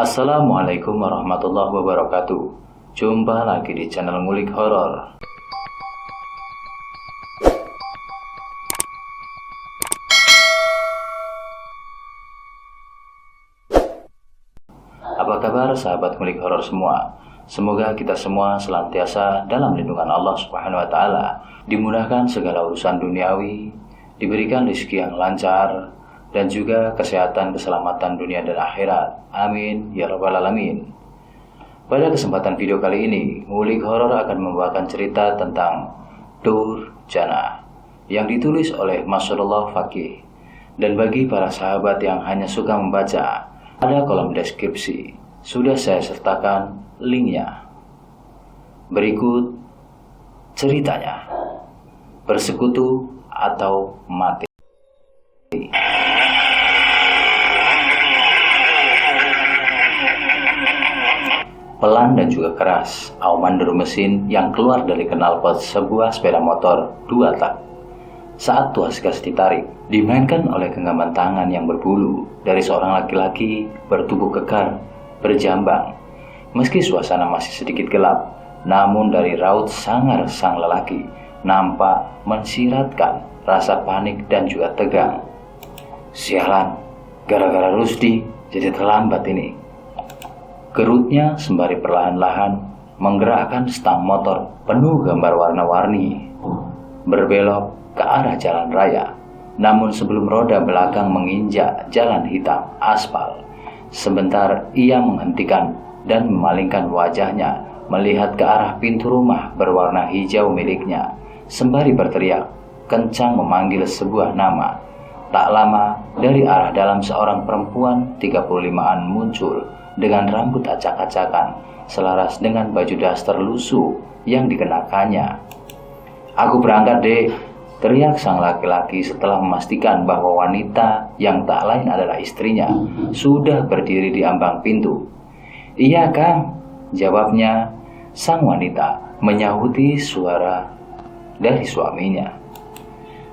Assalamualaikum warahmatullahi wabarakatuh. Jumpa lagi di channel Ngulik Horor. Apa kabar sahabat Ngulik Horor semua? Semoga kita semua senantiasa dalam lindungan Allah Subhanahu wa taala, dimudahkan segala urusan duniawi, diberikan rezeki yang lancar, dan juga kesehatan keselamatan dunia dan akhirat. Amin ya rabbal alamin. Pada kesempatan video kali ini, Ngulik Horor akan membawakan cerita tentang Durjana yang ditulis oleh Masrullah Faqih. Dan bagi para sahabat yang hanya suka membaca, ada kolom deskripsi. Sudah saya sertakan linknya. Berikut ceritanya. Bersekutu atau mati. Pelan dan juga keras, auman deru mesin yang keluar dari knalpot sebuah sepeda motor 2 tak. Saat tuas gas ditarik, dimainkan oleh genggaman tangan yang berbulu dari seorang laki-laki bertubuh kekar, berjambang. Meski suasana masih sedikit gelap, namun dari raut sangar sang lelaki nampak mensiratkan rasa panik dan juga tegang. Sialan, gara-gara Rusdi jadi terlambat ini. Gerutnya sembari perlahan-lahan menggerakkan stang motor penuh gambar warna-warni berbelok ke arah jalan raya. Namun sebelum roda belakang menginjak jalan hitam aspal, sebentar ia menghentikan dan memalingkan wajahnya melihat ke arah pintu rumah berwarna hijau miliknya, sembari berteriak kencang memanggil sebuah nama. Tak lama dari arah dalam seorang perempuan 35-an muncul dengan rambut acak-acakan selaras dengan baju daster lusuh yang dikenakannya. "Aku berangkat, Dek," teriak sang laki-laki setelah memastikan bahwa wanita yang tak lain adalah istrinya sudah berdiri di ambang pintu. "Iya, Kang," jawabnya sang wanita menyahuti suara dari suaminya.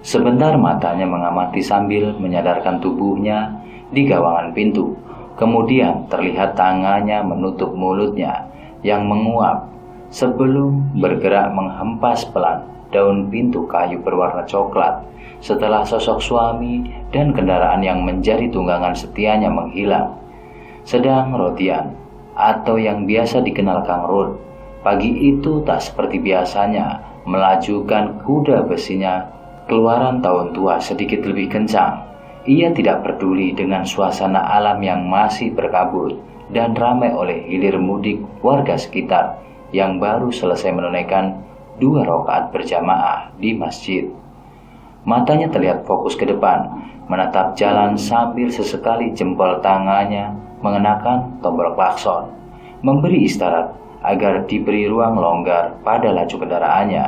Sebentar matanya mengamati sambil menyadarkan tubuhnya di gawangan pintu. Kemudian terlihat tangannya menutup mulutnya yang menguap sebelum bergerak menghempas pelan daun pintu kayu berwarna coklat setelah sosok suami dan kendaraan yang menjadi tunggangan setianya menghilang. Sedang Rodian, atau yang biasa dikenal Kang Rod, pagi itu tak seperti biasanya melajukan kuda besinya keluaran tahun tua sedikit lebih kencang. Ia tidak peduli dengan suasana alam yang masih berkabut dan ramai oleh hilir mudik warga sekitar yang baru selesai menunaikan 2 rakaat berjamaah di masjid. Matanya terlihat fokus ke depan, menatap jalan sambil sesekali jempol tangannya mengenakan tombol klakson, memberi isyarat agar diberi ruang longgar pada laju kendaraannya.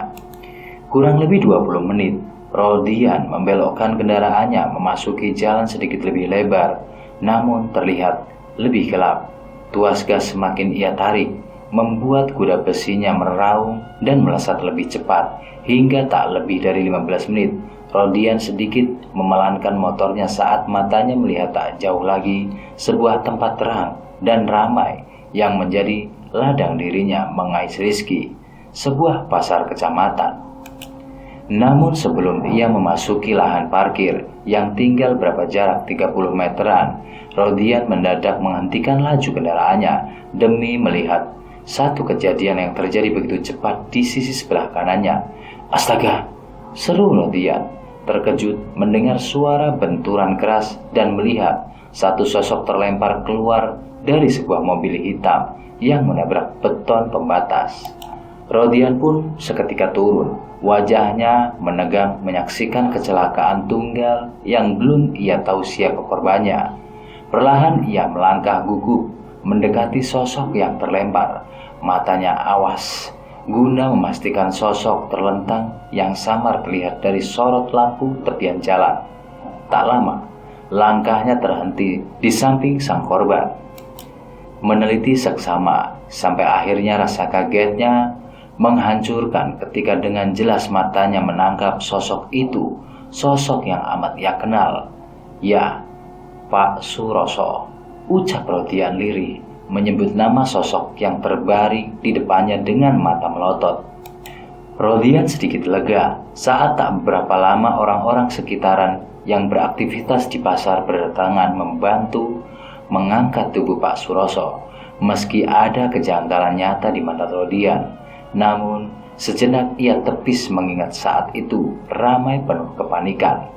Kurang lebih 20 menit, Rodian membelokkan kendaraannya memasuki jalan sedikit lebih lebar, namun terlihat lebih gelap. Tuas gas semakin ia tarik, membuat kuda besinya meraung dan melesat lebih cepat. Hingga tak lebih dari 15 menit, Rodian sedikit memelankan motornya saat matanya melihat tak jauh lagi sebuah tempat terang dan ramai yang menjadi ladang dirinya mengais rezeki, sebuah pasar kecamatan. Namun sebelum ia memasuki lahan parkir yang tinggal berapa jarak 30 meteran, Rodian mendadak menghentikan laju kendaraannya demi melihat satu kejadian yang terjadi begitu cepat di sisi sebelah kanannya. "Astaga!" seru Rodian, terkejut mendengar suara benturan keras dan melihat satu sosok terlempar keluar dari sebuah mobil hitam yang menabrak beton pembatas. Rodian pun seketika turun, wajahnya menegang menyaksikan kecelakaan tunggal yang belum ia tahu siapa korbannya. Perlahan ia melangkah gugup mendekati sosok yang terlempar, matanya awas guna memastikan sosok terlentang yang samar terlihat dari sorot lampu tepian jalan. Tak lama, langkahnya terhenti di samping sang korban. Meneliti seksama sampai akhirnya rasa kagetnya menghancurkan ketika dengan jelas matanya menangkap sosok itu, sosok yang amat ia kenal. "Ya, Pak Suroso," ucap Rodian lirih menyebut nama sosok yang terbaring di depannya dengan mata melotot. Rodian sedikit lega saat tak beberapa lama orang-orang sekitaran yang beraktivitas di pasar berdatangan membantu mengangkat tubuh Pak Suroso. Meski ada kejanggalan nyata di mata Rodian, namun sejenak ia tepis mengingat saat itu ramai penuh kepanikan.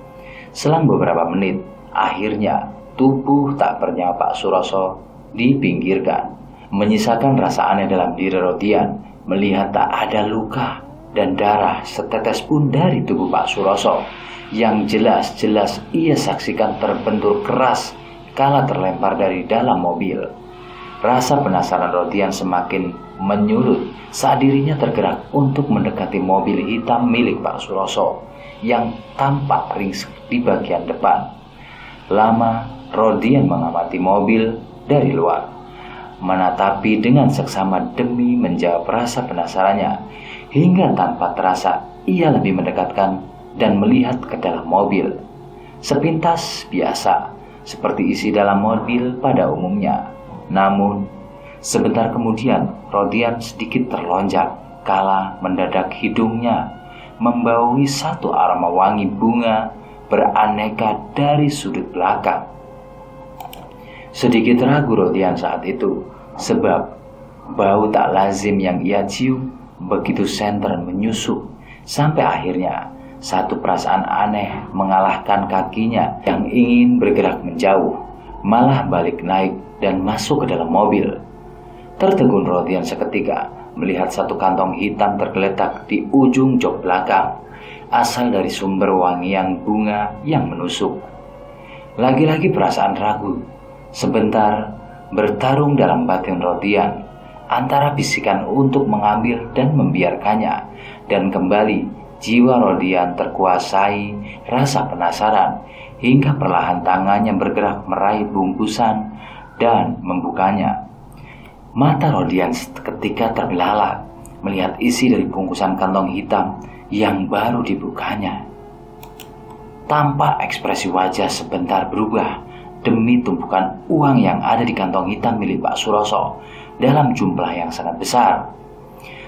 Selang beberapa menit, akhirnya tubuh tak bernyawa Pak Suroso dipinggirkan, menyisakan rasa aneh dalam diri Rodian melihat tak ada luka dan darah setetes pun dari tubuh Pak Suroso yang jelas-jelas ia saksikan terbentur keras kala terlempar dari dalam mobil. Rasa penasaran Rodian semakin menyulut saat dirinya tergerak untuk mendekati mobil hitam milik Pak Suroso yang tampak ringsek di bagian depan. Lama Rodian mengamati mobil dari luar, menatapi dengan seksama demi menjawab rasa penasarannya, hingga tanpa terasa ia lebih mendekatkan dan melihat ke dalam mobil. Sepintas biasa, seperti isi dalam mobil pada umumnya. Namun, sebentar kemudian Rodian sedikit terlonjak kala mendadak hidungnya membaui satu aroma wangi bunga beraneka dari sudut belakang. Sedikit ragu Rodian saat itu, sebab bau tak lazim yang ia cium begitu sentren menyusup, sampai akhirnya satu perasaan aneh mengalahkan kakinya yang ingin bergerak menjauh, malah balik naik dan masuk ke dalam mobil. Tertegun Rodian seketika melihat satu kantong hitam tergeletak di ujung jok belakang, asal dari sumber wangian bunga yang menusuk. Lagi-lagi perasaan ragu sebentar bertarung dalam batin Rodian antara bisikan untuk mengambil dan membiarkannya, dan kembali jiwa Rodian terkuasai rasa penasaran hingga perlahan tangannya bergerak meraih bungkusan dan membukanya. Mata Rodian seketika terbelalak melihat isi dari bungkusan kantong hitam yang baru dibukanya. Tampak ekspresi wajah sebentar berubah demi tumpukan uang yang ada di kantong hitam milik Pak Suroso dalam jumlah yang sangat besar.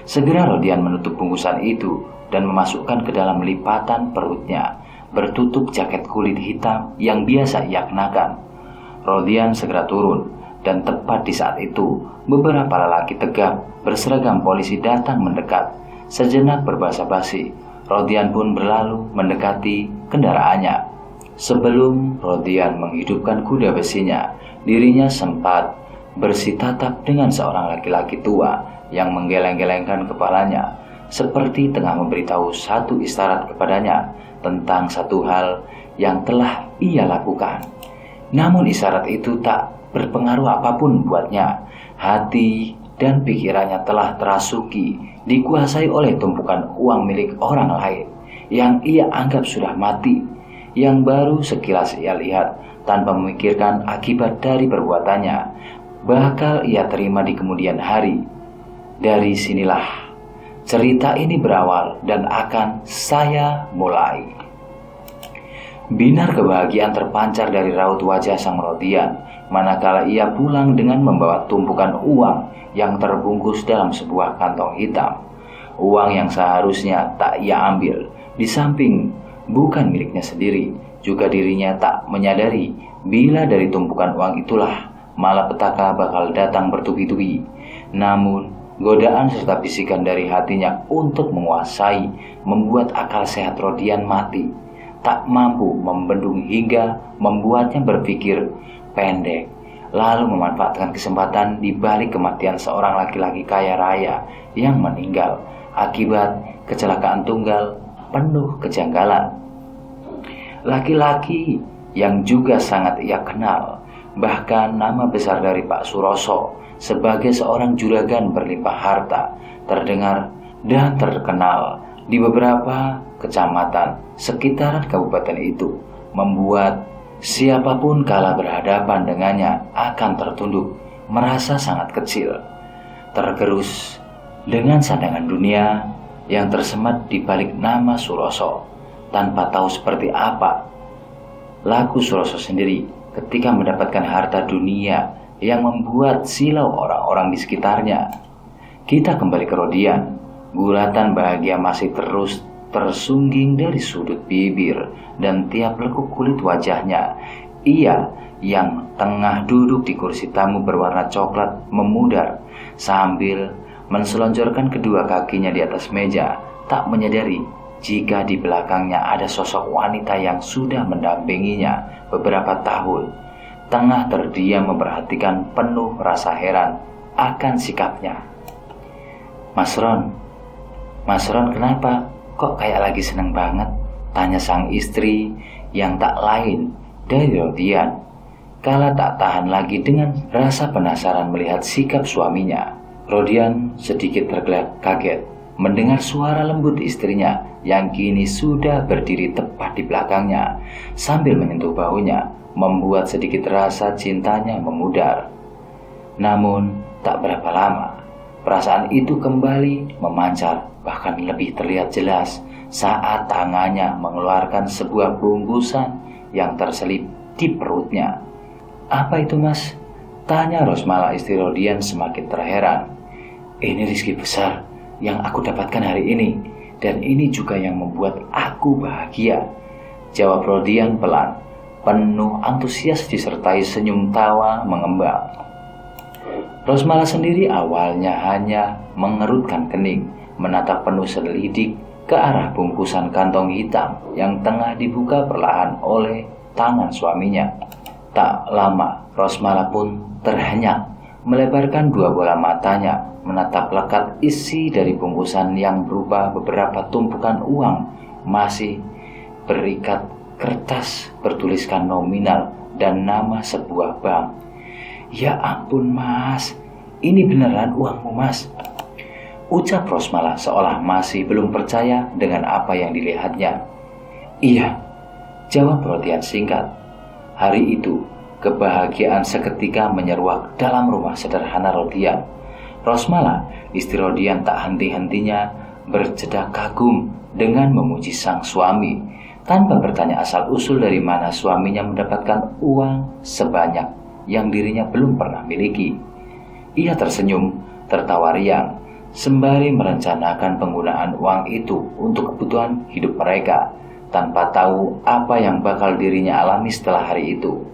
Segera Rodian menutup bungkusan itu dan memasukkan ke dalam lipatan perutnya bertutup jaket kulit hitam yang biasa ia kenakan. Rodian segera turun, dan tepat di saat itu beberapa lelaki tegap berseragam polisi datang mendekat. Sejenak berbasa-basi, Rodian pun berlalu mendekati kendaraannya. Sebelum Rodian menghidupkan kuda besinya, dirinya sempat bersitatap dengan seorang laki-laki tua yang menggeleng-gelengkan kepalanya, seperti tengah memberitahu satu isyarat kepadanya tentang satu hal yang telah ia lakukan. Namun isyarat itu tak berpengaruh apapun buatnya. Hati dan pikirannya telah terasuki, dikuasai oleh tumpukan uang milik orang lain yang ia anggap sudah mati, yang baru sekilas ia lihat tanpa memikirkan akibat dari perbuatannya bakal ia terima di kemudian hari. Dari sinilah cerita ini berawal dan akan saya mulai. Binar kebahagiaan terpancar dari raut wajah sang Rodian manakala ia pulang dengan membawa tumpukan uang yang terbungkus dalam sebuah kantong hitam. Uang yang seharusnya tak ia ambil, di samping bukan miliknya sendiri, juga dirinya tak menyadari bila dari tumpukan uang itulah malapetaka bakal datang bertubi-tubi. Namun godaan serta bisikan dari hatinya untuk menguasai membuat akal sehat Rodian mati, tak mampu membendung hingga membuatnya berpikir pendek, lalu memanfaatkan kesempatan di balik kematian seorang laki-laki kaya raya yang meninggal akibat kecelakaan tunggal penuh kejanggalan. Laki-laki yang juga sangat ia kenal, bahkan nama besar dari Pak Suroso sebagai seorang juragan berlimpah harta terdengar dan terkenal di beberapa kecamatan sekitaran kabupaten itu, membuat siapapun kala berhadapan dengannya akan tertunduk, merasa sangat kecil, tergerus dengan sandangan dunia yang tersemat di balik nama Suroso, tanpa tahu seperti apa laku Suroso sendiri ketika mendapatkan harta dunia yang membuat silau orang-orang di sekitarnya. Kita kembali ke Rodian. Guratan bahagia masih terus tersungging dari sudut bibir dan tiap lekuk kulit wajahnya. Ia yang tengah duduk di kursi tamu berwarna coklat memudar sambil menselonjorkan kedua kakinya di atas meja, tak menyadari jika di belakangnya ada sosok wanita yang sudah mendampinginya beberapa tahun, tengah terdiam memperhatikan penuh rasa heran akan sikapnya. Mas Ron kenapa? Kok kayak lagi seneng banget? Tanya sang istri yang tak lain dari Rodian. Kala tak tahan lagi dengan rasa penasaran melihat sikap suaminya. Rodian sedikit tergeletak kaget mendengar suara lembut istrinya yang kini sudah berdiri tepat di belakangnya sambil menyentuh bahunya, membuat sedikit rasa cintanya memudar. Namun tak berapa lama perasaan itu kembali memancar, bahkan lebih terlihat jelas saat tangannya mengeluarkan sebuah bungkusan yang terselip di perutnya. Apa itu, Mas? Tanya Rosmala, istri Rodian, semakin terheran. Ini rezeki besar yang aku dapatkan hari ini, dan ini juga yang membuat aku bahagia, jawab Rodian pelan, penuh antusias disertai senyum tawa mengembang. Rosmala sendiri awalnya hanya mengerutkan kening, menatap penuh selidik ke arah bungkusan kantong hitam yang tengah dibuka perlahan oleh tangan suaminya. Tak lama, Rosmala pun terhenyak, melebarkan dua bola matanya, menatap lekat isi dari bungkusan yang berupa beberapa tumpukan uang masih berikat kertas bertuliskan nominal dan nama sebuah bank. Ya ampun, Mas, ini beneran uangmu, Mas? Ucap Rosmala seolah masih belum percaya dengan apa yang dilihatnya. Iya, jawab Rodian singkat. Hari itu, kebahagiaan seketika menyeruak dalam rumah sederhana Rodian. Rosmala, istri Rodian, tak henti-hentinya berjedak kagum dengan memuji sang suami, tanpa bertanya asal-usul dari mana suaminya mendapatkan uang sebanyak yang dirinya belum pernah miliki. Ia tersenyum, tertawa riang, sembari merencanakan penggunaan uang itu untuk kebutuhan hidup mereka, tanpa tahu apa yang bakal dirinya alami setelah hari itu.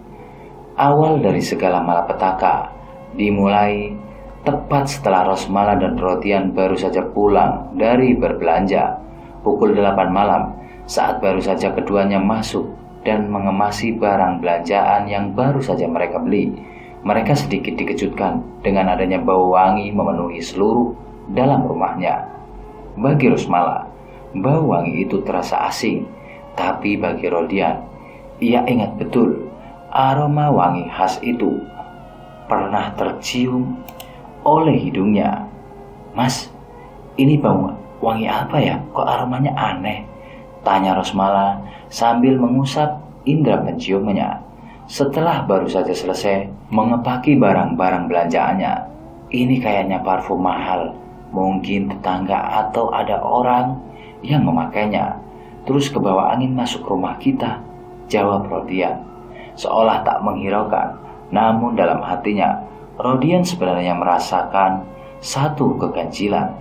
Awal dari segala malapetaka dimulai tepat setelah Rosmala dan Rodian baru saja pulang dari berbelanja, pukul 8 malam, saat baru saja keduanya masuk dan mengemasi barang belanjaan yang baru saja mereka beli. Mereka sedikit dikejutkan dengan adanya bau wangi memenuhi seluruh dalam rumahnya. Bagi Rosmala, bau wangi itu terasa asing, tapi bagi Rodian, ia ingat betul aroma wangi khas itu pernah tercium oleh hidungnya. Mas, ini bau wangi apa ya? Kok aromanya aneh? Tanya Rosmala sambil mengusap indera penciumannya setelah baru saja selesai mengepaki barang-barang belanjaannya. Ini kayaknya parfum mahal, mungkin tetangga atau ada orang yang memakainya, terus kebawa angin masuk rumah kita, jawab Rodian seolah tak menghiraukan. Namun dalam hatinya Rodian sebenarnya merasakan satu keganjilan,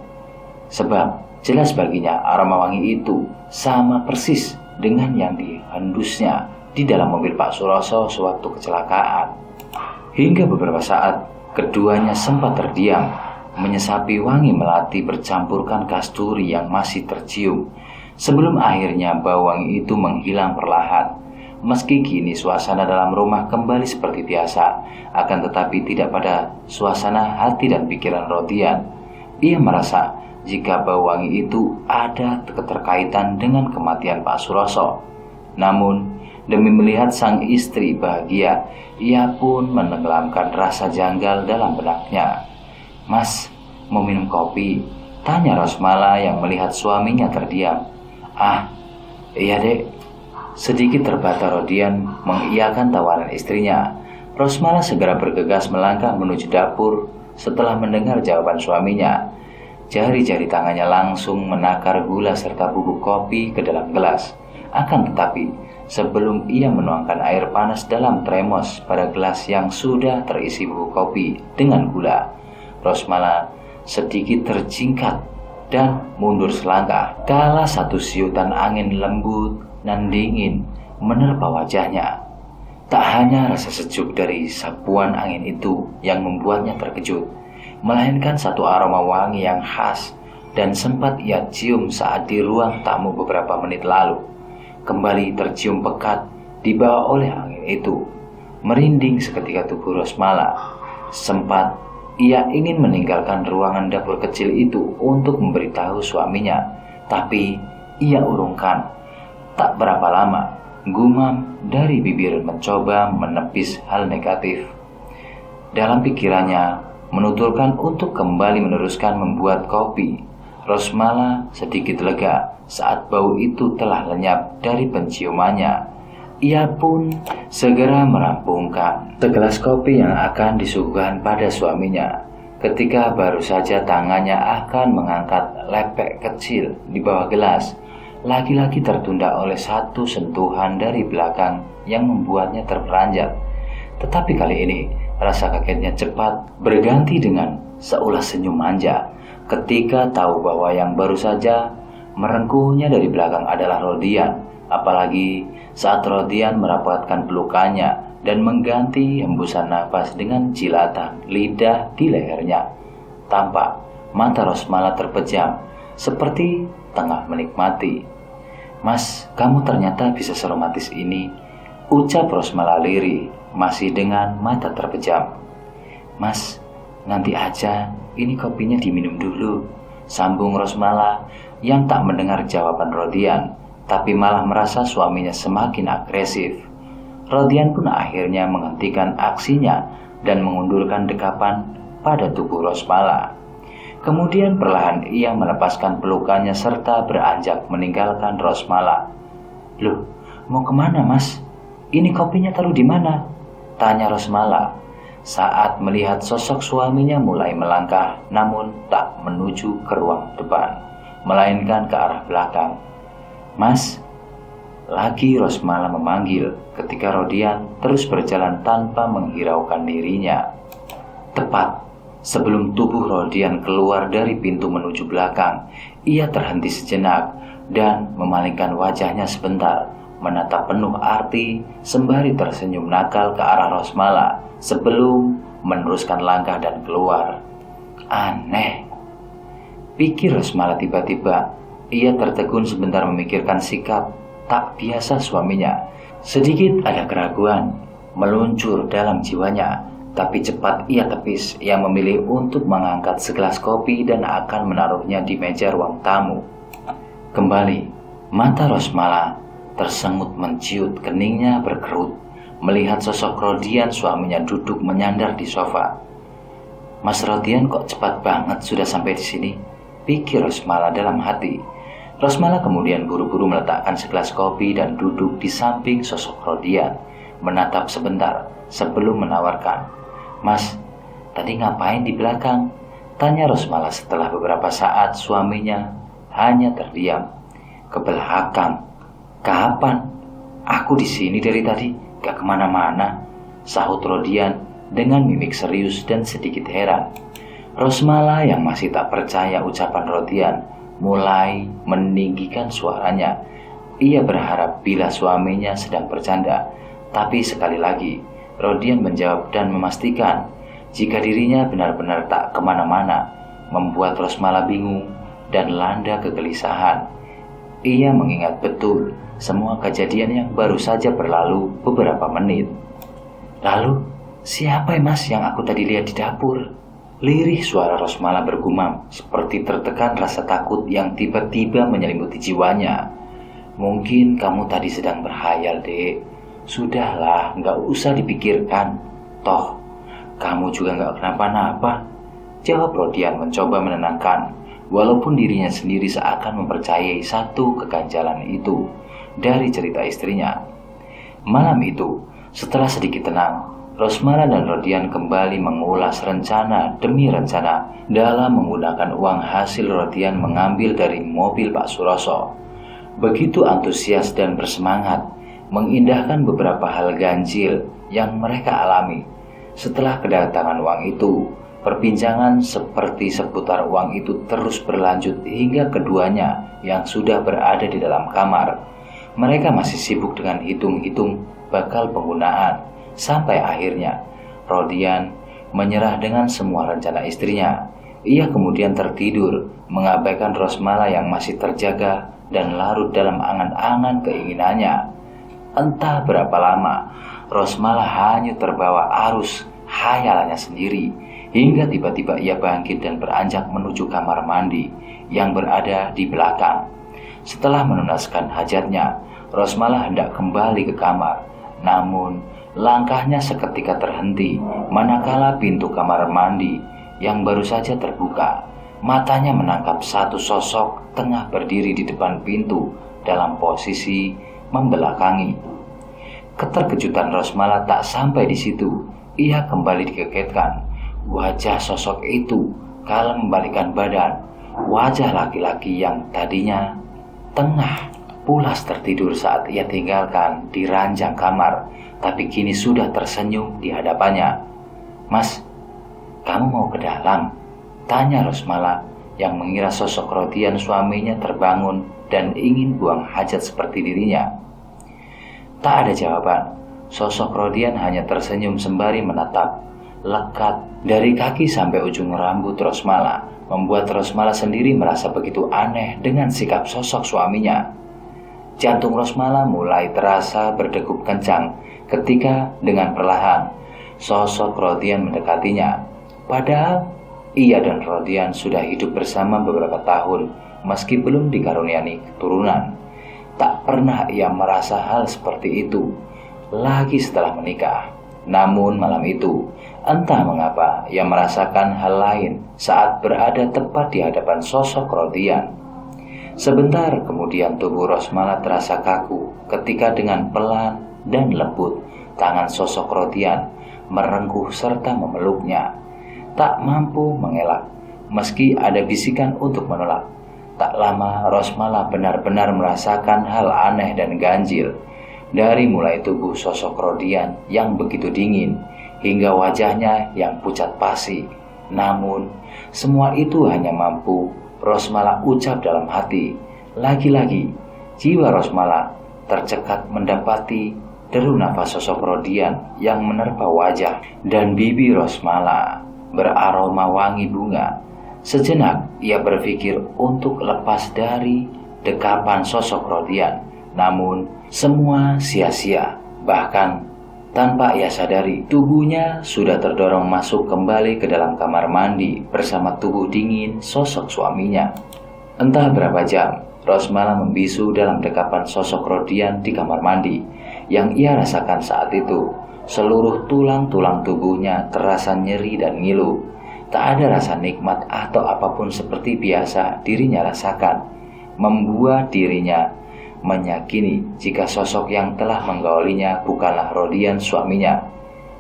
sebab jelas baginya aroma wangi itu sama persis dengan yang dihembusnya di dalam mobil Pak Suroso sewaktu kecelakaan. Hingga beberapa saat keduanya sempat terdiam, menyesapi wangi melati bercampurkan kasturi yang masih tercium, sebelum akhirnya bau wangi itu menghilang perlahan. Meski kini suasana dalam rumah kembali seperti biasa, akan tetapi tidak pada suasana hati dan pikiran Rodian. Ia merasa jika bau wangi itu ada keterkaitan dengan kematian Pak Suroso. Namun, demi melihat sang istri bahagia, ia pun menenggelamkan rasa janggal dalam benaknya. Mas, mau minum kopi? Tanya Rosmala yang melihat suaminya terdiam. Ah, iya dek. Sedikit terbata Rodian mengiyakan tawaran istrinya. Rosmala segera bergegas melangkah menuju dapur setelah mendengar jawaban suaminya. Jari-jari tangannya langsung menakar gula serta bubuk kopi ke dalam gelas. Akan tetapi, sebelum ia menuangkan air panas dalam termos pada gelas yang sudah terisi bubuk kopi dengan gula, Rosmala sedikit terjingkat dan mundur selangkah kala satu siutan angin lembut dan dingin menerpa wajahnya. Tak hanya rasa sejuk dari sapuan angin itu yang membuatnya terkejut, melainkan satu aroma wangi yang khas dan sempat ia cium saat di ruang tamu beberapa menit lalu. Kembali tercium pekat dibawa oleh angin itu. Merinding seketika tubuh Rosmala. Sempat ia ingin meninggalkan ruangan dapur kecil itu untuk memberitahu suaminya, tapi ia urungkan. Tak berapa lama, gumam dari bibir mencoba menepis hal negatif. Dalam pikirannya, menuturkan untuk kembali meneruskan membuat kopi. Rosmala sedikit lega saat bau itu telah lenyap dari penciumannya. Ia pun segera merampungkan segelas kopi yang akan disuguhkan pada suaminya. Ketika baru saja tangannya akan mengangkat lepek kecil di bawah gelas, lagi-lagi tertunda oleh satu sentuhan dari belakang yang membuatnya terperanjat. Tetapi kali ini, rasa kagetnya cepat berganti dengan seulas senyum manja ketika tahu bahwa yang baru saja merengkuhnya dari belakang adalah Rodian. Apalagi saat Rodian merapatkan pelukannya dan mengganti hembusan nafas dengan jilatan lidah di lehernya. Tampak mata Rosmala terpejam seperti tengah menikmati. "Mas, kamu ternyata bisa seromantis ini," ucap Rosmala lirih masih dengan mata terpejam. "Mas, nanti aja, ini kopinya diminum dulu," sambung Rosmala yang tak mendengar jawaban Rodian, tapi malah merasa suaminya semakin agresif. Rodian pun akhirnya menghentikan aksinya dan mengundurkan dekapan pada tubuh Rosmala. Kemudian perlahan ia melepaskan pelukannya serta beranjak meninggalkan Rosmala. "Loh, mau kemana, Mas? Ini kopinya taruh di mana?" tanya Rosmala saat melihat sosok suaminya mulai melangkah, namun tak menuju ke ruang depan, melainkan ke arah belakang. "Mas," lagi Rosmala memanggil ketika Rodian terus berjalan tanpa menghiraukan dirinya. Tepat sebelum tubuh Rodian keluar dari pintu menuju belakang, ia terhenti sejenak dan memalingkan wajahnya sebentar, menatap penuh arti sembari tersenyum nakal ke arah Rosmala sebelum meneruskan langkah dan keluar. Aneh, pikir Rosmala tiba-tiba. Ia tertegun sebentar memikirkan sikap tak biasa suaminya. Sedikit ada keraguan meluncur dalam jiwanya, tapi cepat ia tepis. Ia memilih untuk mengangkat segelas kopi dan akan menaruhnya di meja ruang tamu. Kembali, mata Rosmala tersengut menciut, keningnya berkerut melihat sosok Rodian suaminya duduk menyandar di sofa. "Mas Rodian kok cepat banget sudah sampai di sini?" pikir Rosmala dalam hati. Rosmala kemudian buru-buru meletakkan segelas kopi dan duduk di samping sosok Rodian, menatap sebentar sebelum menawarkan. "Mas, tadi ngapain di belakang?" tanya Rosmala setelah beberapa saat suaminya hanya terdiam. "Ke belakang? Kapan? Aku di sini dari tadi, gak kemana-mana," sahut Rodian dengan mimik serius dan sedikit heran. Rosmala yang masih tak percaya ucapan Rodian mulai meninggikan suaranya. Ia berharap bila suaminya sedang bercanda, tapi sekali lagi Rodian menjawab dan memastikan jika dirinya benar-benar tak kemana-mana, membuat Rosmala bingung dan landa kegelisahan. Ia mengingat betul semua kejadian yang baru saja berlalu beberapa menit. "Lalu, siapa Mas yang aku tadi lihat di dapur?" Lirih suara Rosmala bergumam, seperti tertekan rasa takut yang tiba-tiba menyelimuti jiwanya. "Mungkin kamu tadi sedang berhayal, Dek. Sudahlah, gak usah dipikirkan. Toh, kamu juga gak kenapa-napa," jawab Rodian mencoba menenangkan, walaupun dirinya sendiri seakan mempercayai satu keganjalan itu dari cerita istrinya. Malam itu, setelah sedikit tenang, Rosmala dan Rodian kembali mengulas rencana demi rencana dalam menggunakan uang hasil Rodian mengambil dari mobil Pak Suroso. begitu antusias dan bersemangat mengindahkan beberapa hal ganjil yang mereka alami. Setelah kedatangan uang itu, perbincangan seperti seputar uang itu terus berlanjut hingga keduanya yang sudah berada di dalam kamar. Mereka masih sibuk dengan hitung-hitung bakal penggunaan, sampai akhirnya Rodian menyerah dengan semua rencana istrinya. Ia kemudian tertidur, mengabaikan Rosmala yang masih terjaga dan larut dalam angan-angan keinginannya. Entah berapa lama, Rosmala hanya terbawa arus khayalannya sendiri, hingga tiba-tiba ia bangkit dan beranjak menuju kamar mandi yang berada di belakang. Setelah menuntaskan hajatnya, Rosmala hendak kembali ke kamar. Namun, langkahnya seketika terhenti manakala pintu kamar mandi yang baru saja terbuka. Matanya menangkap satu sosok tengah berdiri di depan pintu dalam posisi membelakangi. Keterkejutan Rosmala tak sampai di situ. Ia kembali dikagetkan. Wajah sosok itu kala membalikkan badan. Wajah laki-laki yang tadinya tengah pulas tertidur saat ia tinggalkan di ranjang kamar, tapi kini sudah tersenyum di hadapannya. "Mas, kamu mau ke dalam?" tanya Rosmala yang mengira sosok Rodian suaminya terbangun dan ingin buang hajat seperti dirinya. Tak ada jawaban. Sosok Rodian hanya tersenyum sembari menatap. Lekat dari kaki sampai ujung rambut Rosmala membuat Rosmala sendiri merasa begitu aneh dengan sikap sosok suaminya. Jantung Rosmala mulai terasa berdegup kencang ketika dengan perlahan sosok Rodian mendekatinya. Padahal ia dan Rodian sudah hidup bersama beberapa tahun meski belum dikaruniai keturunan. Tak pernah ia merasa hal seperti itu lagi setelah menikah. Namun malam itu, entah mengapa ia merasakan hal lain saat berada tepat di hadapan sosok Rodian. Sebentar kemudian tubuh Rosmala terasa kaku ketika dengan pelan dan lembut tangan sosok Rodian merengkuh serta memeluknya. Tak mampu mengelak meski ada bisikan untuk menolak. Tak lama Rosmala benar-benar merasakan hal aneh dan ganjil. Dari mulai tubuh sosok Rodian yang begitu dingin hingga wajahnya yang pucat pasi. Namun semua itu hanya mampu Rosmala ucap dalam hati. Lagi-lagi jiwa Rosmala tercekat mendapati deru nafas sosok Rodian yang menerpa wajah dan bibi Rosmala beraroma wangi bunga. Sejenak ia berpikir untuk lepas dari dekapan sosok Rodian. Namun semua sia-sia. Bahkan tanpa ia sadari, tubuhnya sudah terdorong masuk kembali ke dalam kamar mandi bersama tubuh dingin sosok suaminya. Entah berapa jam Rosmala membisu dalam dekapan sosok Rodian di kamar mandi. Yang ia rasakan saat itu, seluruh tulang-tulang tubuhnya terasa nyeri dan ngilu. Tak ada rasa nikmat atau apapun seperti biasa dirinya rasakan. Membuat dirinya meyakini jika sosok yang telah menggaulinya bukanlah Rodian suaminya.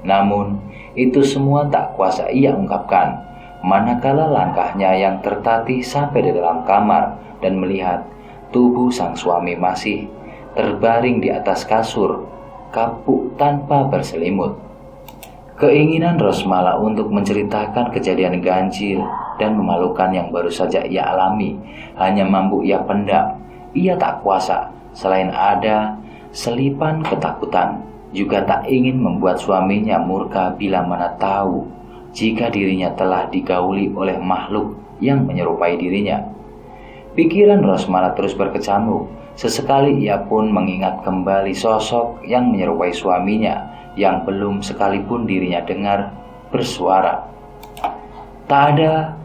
Namun itu semua tak kuasa ia ungkapkan manakala langkahnya yang tertatih sampai di dalam kamar dan melihat tubuh sang suami masih terbaring di atas kasur kapuk tanpa berselimut. Keinginan Rosmala untuk menceritakan kejadian ganjil dan memalukan yang baru saja ia alami hanya mampu ia pendam. Ia tak kuasa, selain ada selipan ketakutan, juga tak ingin membuat suaminya murka bila mana tahu jika dirinya telah digauli oleh makhluk yang menyerupai dirinya. Pikiran Rosmala terus berkecamuk. Sesekali ia pun mengingat kembali sosok yang menyerupai suaminya yang belum sekalipun dirinya dengar bersuara. Tak ada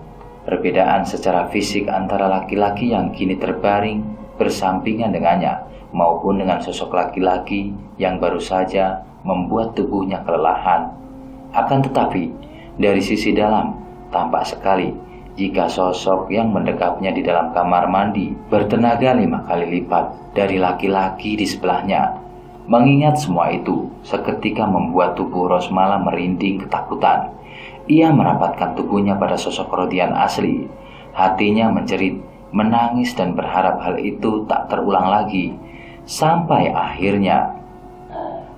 perbedaan secara fisik antara laki-laki yang kini terbaring bersampingan dengannya maupun dengan sosok laki-laki yang baru saja membuat tubuhnya kelelahan. Akan tetapi, dari sisi dalam tampak sekali jika sosok yang mendekapnya di dalam kamar mandi bertenaga 5 kali lipat dari laki-laki di sebelahnya. Mengingat semua itu, seketika membuat tubuh Rosmala merinding ketakutan. Ia merapatkan tubuhnya pada sosok Rodian asli. Hatinya menjerit menangis dan berharap hal itu tak terulang lagi. Sampai akhirnya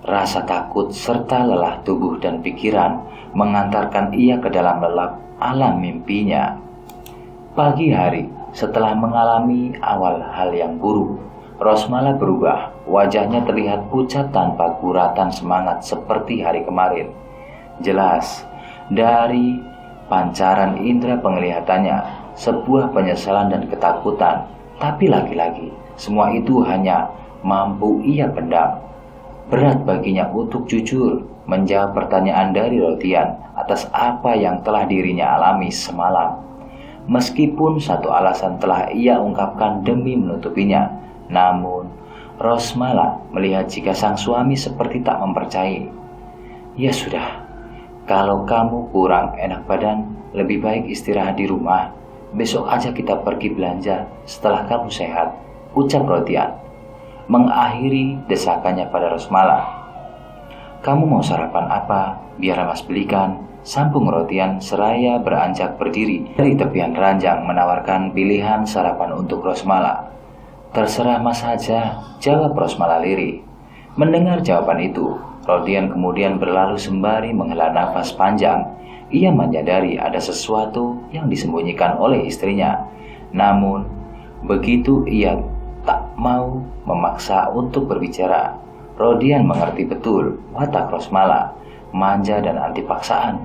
rasa takut serta lelah tubuh dan pikiran mengantarkan ia ke dalam lelap alam mimpinya. Pagi hari, setelah mengalami awal hal yang buruk, Rosmala berubah. Wajahnya terlihat pucat tanpa guratan semangat seperti hari kemarin. Jelas, dari pancaran indera penglihatannya, sebuah penyesalan dan ketakutan. Tapi lagi-lagi, semua itu hanya mampu ia pendam. Berat baginya untuk jujur menjawab pertanyaan dari Rodian atas apa yang telah dirinya alami semalam. Meskipun satu alasan telah ia ungkapkan demi menutupinya, namun Rosmala melihat jika sang suami seperti tak mempercayai. Ya sudah, kalau kamu kurang enak badan, lebih baik istirahat di rumah. Besok aja kita pergi belanja setelah kamu sehat, ucap Rodian, mengakhiri desakannya pada Rosmala. Kamu mau sarapan apa? Biar Mas belikan, sambung Rodian seraya beranjak berdiri dari tepian ranjang menawarkan pilihan sarapan untuk Rosmala. Terserah Mas saja, jawab Rosmala lirih. Mendengar jawaban itu, Rodian kemudian berlalu sembari menghela nafas panjang. Ia menyadari ada sesuatu yang disembunyikan oleh istrinya. Namun, begitu ia tak mau memaksa untuk berbicara, Rodian mengerti betul watak Rosmala, manja dan anti paksaan.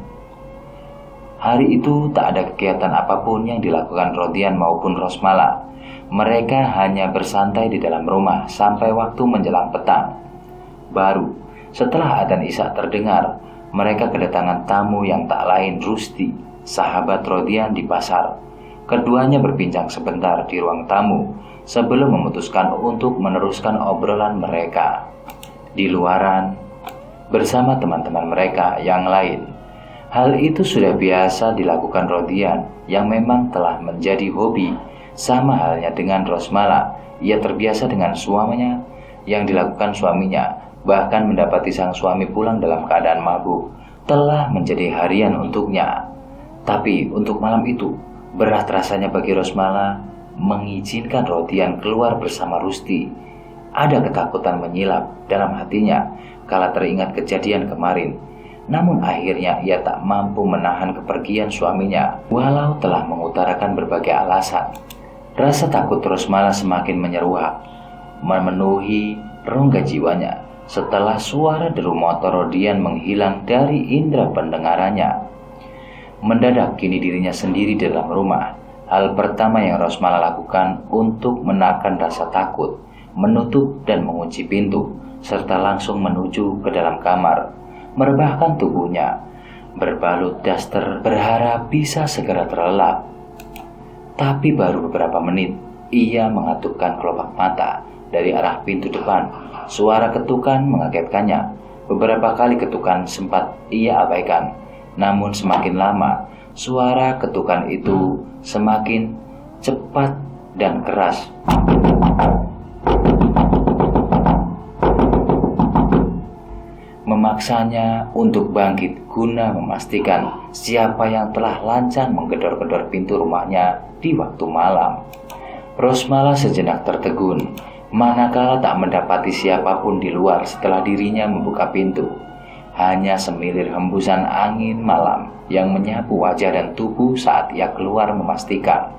Hari itu tak ada kegiatan apapun yang dilakukan Rodian maupun Rosmala. Mereka hanya bersantai di dalam rumah sampai waktu menjelang petang. Baru setelah adzan Isya terdengar, mereka kedatangan tamu yang tak lain Rusti, sahabat Rodian di pasar. Keduanya berbincang sebentar di ruang tamu sebelum memutuskan untuk meneruskan obrolan mereka di luaran bersama teman-teman mereka yang lain. Hal itu sudah biasa dilakukan Rodian yang memang telah menjadi hobi. Sama halnya dengan Rosmala, ia terbiasa dengan suaminya yang dilakukan suaminya. Bahkan mendapati sang suami pulang dalam keadaan mabuk telah menjadi harian untuknya. Tapi untuk malam itu, berat rasanya bagi Rosmala mengizinkan Rodian keluar bersama Rusti. Ada ketakutan menyilap dalam hatinya kala teringat kejadian kemarin. Namun akhirnya ia tak mampu menahan kepergian suaminya, walau telah mengutarakan berbagai alasan. Rasa takut Rosmala semakin menyeruak, memenuhi rongga jiwanya setelah suara deru motor Rodian menghilang dari indera pendengarannya. Mendadak kini dirinya sendiri di dalam rumah. Hal pertama yang Rosmala lakukan untuk menahan rasa takut, menutup dan mengunci pintu, serta langsung menuju ke dalam kamar, merebahkan tubuhnya, berbalut daster berharap bisa segera terlelap. Tapi baru beberapa menit, ia mengatupkan kelopak mata dari arah pintu depan. Suara ketukan mengagetkannya. Beberapa kali ketukan sempat ia abaikan. Namun semakin lama, suara ketukan itu semakin cepat dan keras. Memaksanya untuk bangkit guna memastikan siapa yang telah lancang menggedor-gedor pintu rumahnya di waktu malam. Rosmala sejenak tertegun, manakala tak mendapati siapapun di luar setelah dirinya membuka pintu. Hanya semilir hembusan angin malam yang menyapu wajah dan tubuh saat ia keluar memastikan.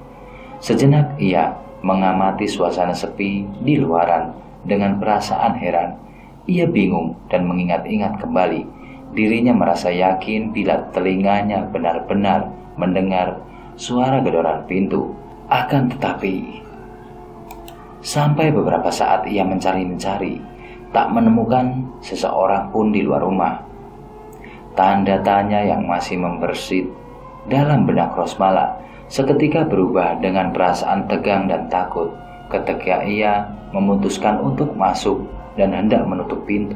Sejenak ia mengamati suasana sepi di luaran dengan perasaan heran. Ia bingung dan mengingat-ingat kembali. Dirinya merasa yakin bila telinganya benar-benar mendengar suara gedoran pintu. Akan tetapi, sampai beberapa saat ia mencari-mencari, tak menemukan seseorang pun di luar rumah. Tanda tanya yang masih membersit dalam benak Rosmala seketika berubah dengan perasaan tegang dan takut ketika ia memutuskan untuk masuk dan hendak menutup pintu.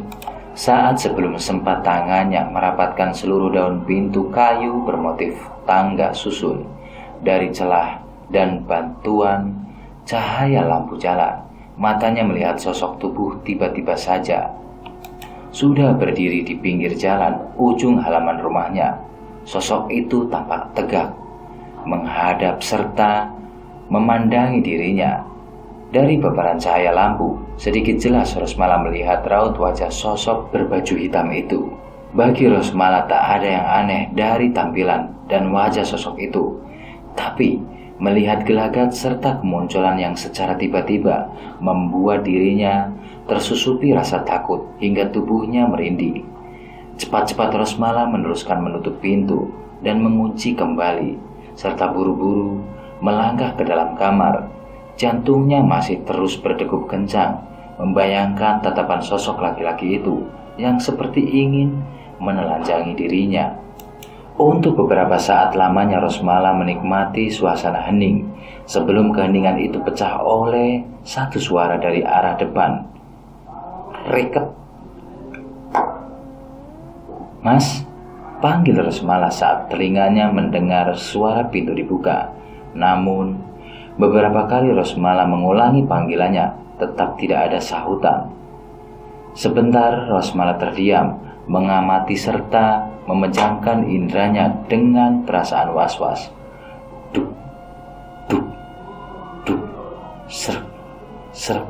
Saat sebelum sempat tangannya merapatkan seluruh daun pintu kayu bermotif tangga susun dari celah dan bantuan cahaya lampu jalan, matanya melihat sosok tubuh tiba-tiba saja sudah berdiri di pinggir jalan ujung halaman rumahnya. Sosok itu tampak tegak, menghadap serta memandangi dirinya. Dari paparan cahaya lampu, sedikit jelas Rosmala melihat raut wajah sosok berbaju hitam itu. Bagi Rosmala tak ada yang aneh dari tampilan dan wajah sosok itu. Tapi, melihat gelagat serta kemunculan yang secara tiba-tiba membuat dirinya tersusupi rasa takut hingga tubuhnya merinding. Cepat-cepat Rosmala meneruskan menutup pintu dan mengunci kembali, serta buru-buru melangkah ke dalam kamar. Jantungnya masih terus berdegup kencang, membayangkan tatapan sosok laki-laki itu yang seperti ingin menelanjangi dirinya. Untuk beberapa saat lamanya Rosmala menikmati suasana hening, sebelum keheningan itu pecah oleh satu suara dari arah depan. "Riket." "Mas," panggil Rosmala saat telinganya mendengar suara pintu dibuka. Namun, beberapa kali Rosmala mengulangi panggilannya, tetap tidak ada sahutan. Sebentar Rosmala terdiam, mengamati serta memejamkan indranya dengan perasaan was-was. Duk, duk, duk, serp, serp.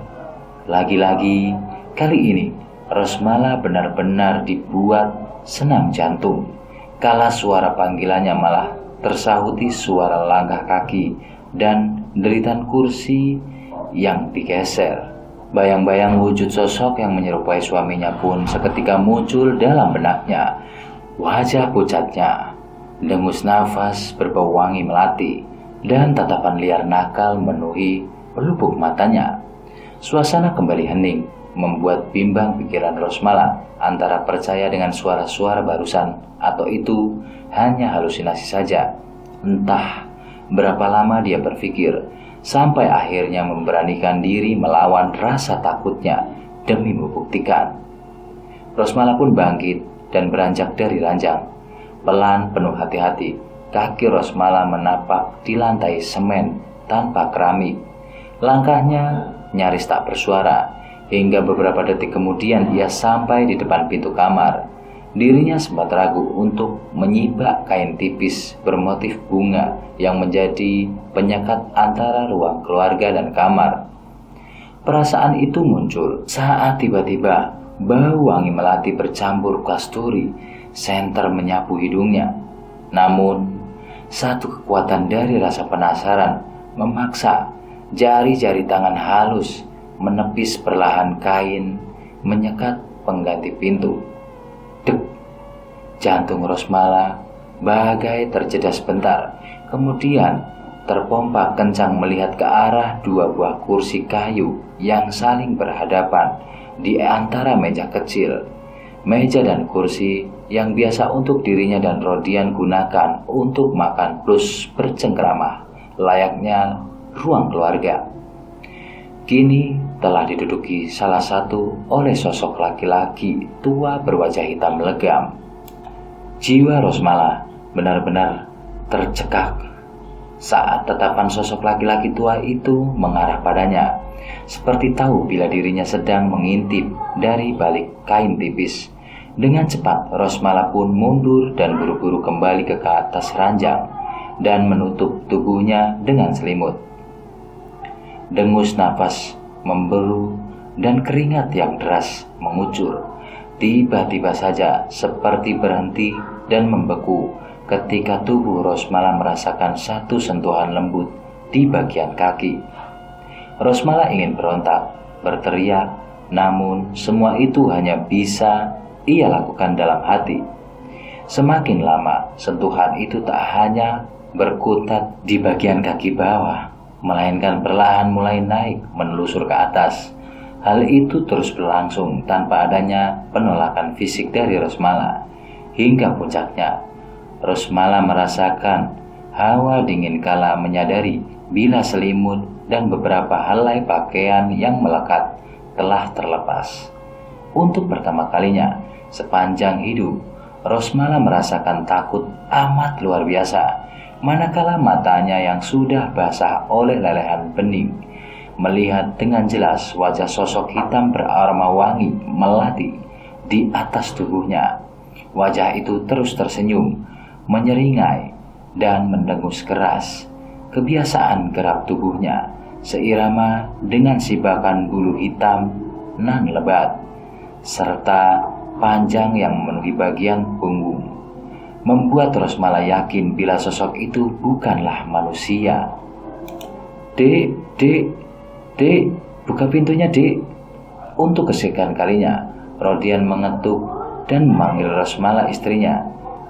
Lagi-lagi, kali ini Rosmala benar-benar dibuat senam jantung. Kala suara panggilannya malah tersahuti suara langkah kaki dan deritan kursi yang digeser. Bayang-bayang wujud sosok yang menyerupai suaminya pun seketika muncul dalam benaknya. Wajah pucatnya, dengus nafas berbau wangi melati, dan tatapan liar nakal memenuhi pelupuk matanya. Suasana kembali hening, membuat bimbang pikiran Rosmala antara percaya dengan suara-suara barusan atau itu hanya halusinasi saja. Entah berapa lama dia berpikir, sampai akhirnya memberanikan diri melawan rasa takutnya demi membuktikan. Rosmala pun bangkit dan beranjak dari ranjang. Pelan penuh hati-hati, kaki Rosmala menapak di lantai semen tanpa keramik. Langkahnya nyaris tak bersuara, hingga beberapa detik kemudian ia sampai di depan pintu kamar. Dirinya sempat ragu untuk menyibak kain tipis bermotif bunga yang menjadi penyekat antara ruang keluarga dan kamar. Perasaan itu muncul saat tiba-tiba bau wangi melati bercampur kasturi senter menyapu hidungnya. Namun, satu kekuatan dari rasa penasaran memaksa jari-jari tangan halus menepis perlahan kain menyekat pengganti pintu. Dek, jantung Rosmala bagai terjeda sebentar, kemudian terpompa kencang melihat ke arah dua buah kursi kayu yang saling berhadapan di antara meja kecil. Meja dan kursi yang biasa untuk dirinya dan Rodian gunakan untuk makan plus bercengkrama, layaknya ruang keluarga. Kini telah diduduki salah satu oleh sosok laki-laki tua berwajah hitam legam. Jiwa Rosmala benar-benar tercekak saat tatapan sosok laki-laki tua itu mengarah padanya, seperti tahu bila dirinya sedang mengintip dari balik kain tipis. Dengan cepat Rosmala pun mundur dan buru-buru kembali ke atas ranjang dan menutup tubuhnya dengan selimut. Dengus nafas memberu dan keringat yang deras mengucur. Tiba-tiba saja seperti berhenti dan membeku ketika tubuh Rosmala merasakan satu sentuhan lembut di bagian kaki. Rosmala ingin berontak, berteriak, namun semua itu hanya bisa ia lakukan dalam hati. Semakin lama, sentuhan itu tak hanya berkutat di bagian kaki bawah, melainkan perlahan mulai naik menelusur ke atas. Hal itu terus berlangsung tanpa adanya penolakan fisik dari Rosmala. Hingga puncaknya, Rosmala merasakan hawa dingin kala menyadari bila selimut dan beberapa helai pakaian yang melekat telah terlepas. Untuk pertama kalinya sepanjang hidup, Rosmala merasakan takut amat luar biasa, manakala matanya yang sudah basah oleh lelehan bening melihat dengan jelas wajah sosok hitam beraroma wangi melati di atas tubuhnya. Wajah itu terus tersenyum, menyeringai dan mendengus keras. kebiasaan gerak tubuhnya seirama dengan sibakan bulu hitam nan lebat, serta panjang yang memenuhi bagian punggung, membuat Rosmala yakin bila sosok itu bukanlah manusia. Dek, buka pintunya, Dek. Untuk kesekian kalinya, Rodian mengetuk dan memanggil Rosmala istrinya.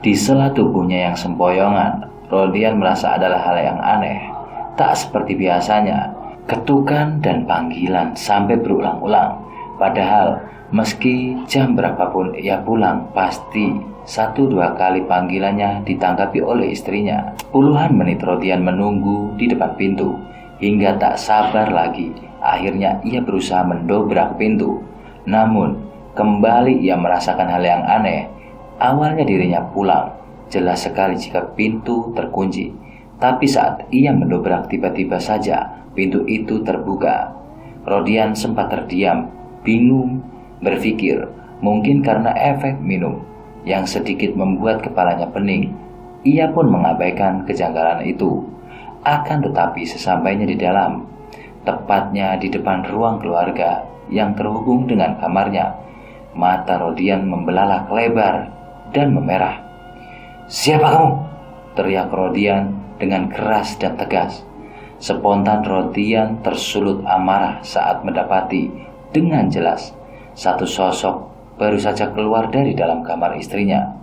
Di sela tubuhnya yang sempoyongan, Rodian merasa adalah hal yang aneh. Tak seperti biasanya, ketukan dan panggilan sampai berulang-ulang. Padahal, meski jam berapapun ia pulang, pasti 1-2 kali panggilannya ditanggapi oleh istrinya. Puluhan menit Rodian menunggu di depan pintu, hingga tak sabar lagi. Akhirnya ia berusaha mendobrak pintu. Namun, kembali ia merasakan hal yang aneh. Awalnya dirinya pulang, jelas sekali jika pintu terkunci. Tapi saat ia mendobrak, tiba-tiba saja pintu itu terbuka. Rodian sempat terdiam, bingung, berpikir mungkin karena efek minum yang sedikit membuat kepalanya pening. Ia pun mengabaikan kejanggalan itu. Akan tetapi sesampainya di dalam, tepatnya di depan ruang keluarga yang terhubung dengan kamarnya, mata Rodian membelalak lebar dan memerah. "Siapa kamu?" teriak Rodian dengan keras dan tegas. Spontan Rodian tersulut amarah saat mendapati dengan jelas satu sosok baru saja keluar dari dalam kamar istrinya.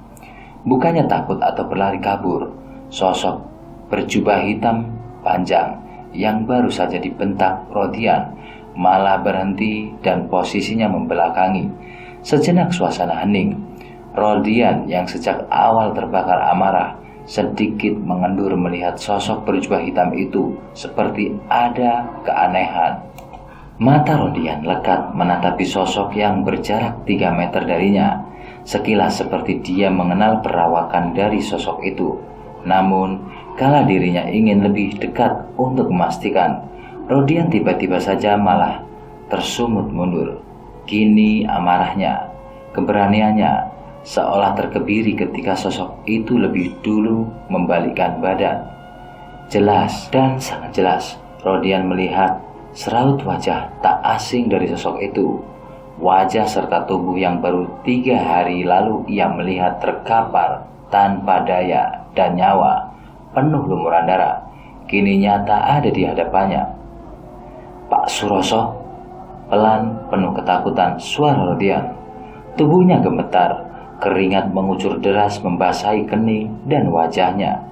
Bukannya takut atau berlari kabur, sosok berjubah hitam panjang yang baru saja dibentak Rodian malah berhenti dan posisinya membelakangi. Sejenak suasana hening. Rodian yang sejak awal terbakar amarah sedikit mengendur melihat sosok berjubah hitam itu seperti ada keanehan. Mata Rodian lekat menatapi sosok yang berjarak 3 meter darinya. Sekilas seperti dia mengenal perawakan dari sosok itu. Namun, kala dirinya ingin lebih dekat untuk memastikan, Rodian tiba-tiba saja malah tersumut mundur. Kini amarahnya, keberaniannya, seolah terkebiri ketika sosok itu lebih dulu membalikkan badan. Jelas dan sangat jelas, Rodian melihat seraut wajah tak asing dari sosok itu. Wajah serta tubuh yang baru 3 hari lalu ia melihat terkapar tanpa daya dan nyawa, penuh lumuran darah, kini nyata ada di hadapannya. "Pak Suroso," pelan penuh ketakutan suara Rodian. Tubuhnya gemetar, keringat mengucur deras membasahi kening dan wajahnya.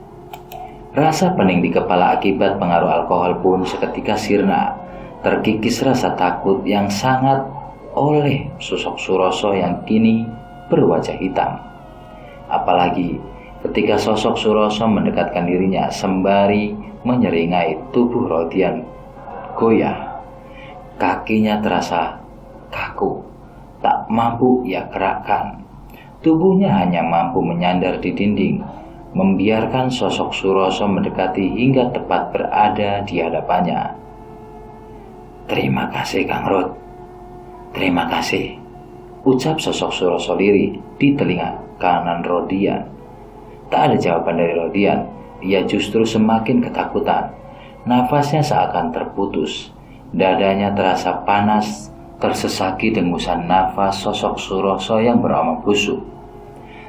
Rasa pening di kepala akibat pengaruh alkohol pun seketika sirna. Terkikis rasa takut yang sangat oleh sosok Suroso yang kini berwajah hitam. Apalagi ketika sosok Suroso mendekatkan dirinya sembari menyeringai tubuh Rodian goyah. Kakinya terasa kaku, tak mampu ia gerakkan. Tubuhnya hanya mampu menyandar di dinding, membiarkan sosok Suroso mendekati hingga tepat berada di hadapannya. "Terima kasih, Kang Rod. Terima kasih," ucap sosok Suroso lirih di telinga kanan Rodian. Tak ada jawaban dari Rodian. Ia justru semakin ketakutan. Nafasnya seakan terputus. Dadanya terasa panas, tersesaki dengusan nafas sosok Suroso yang beromong busuk.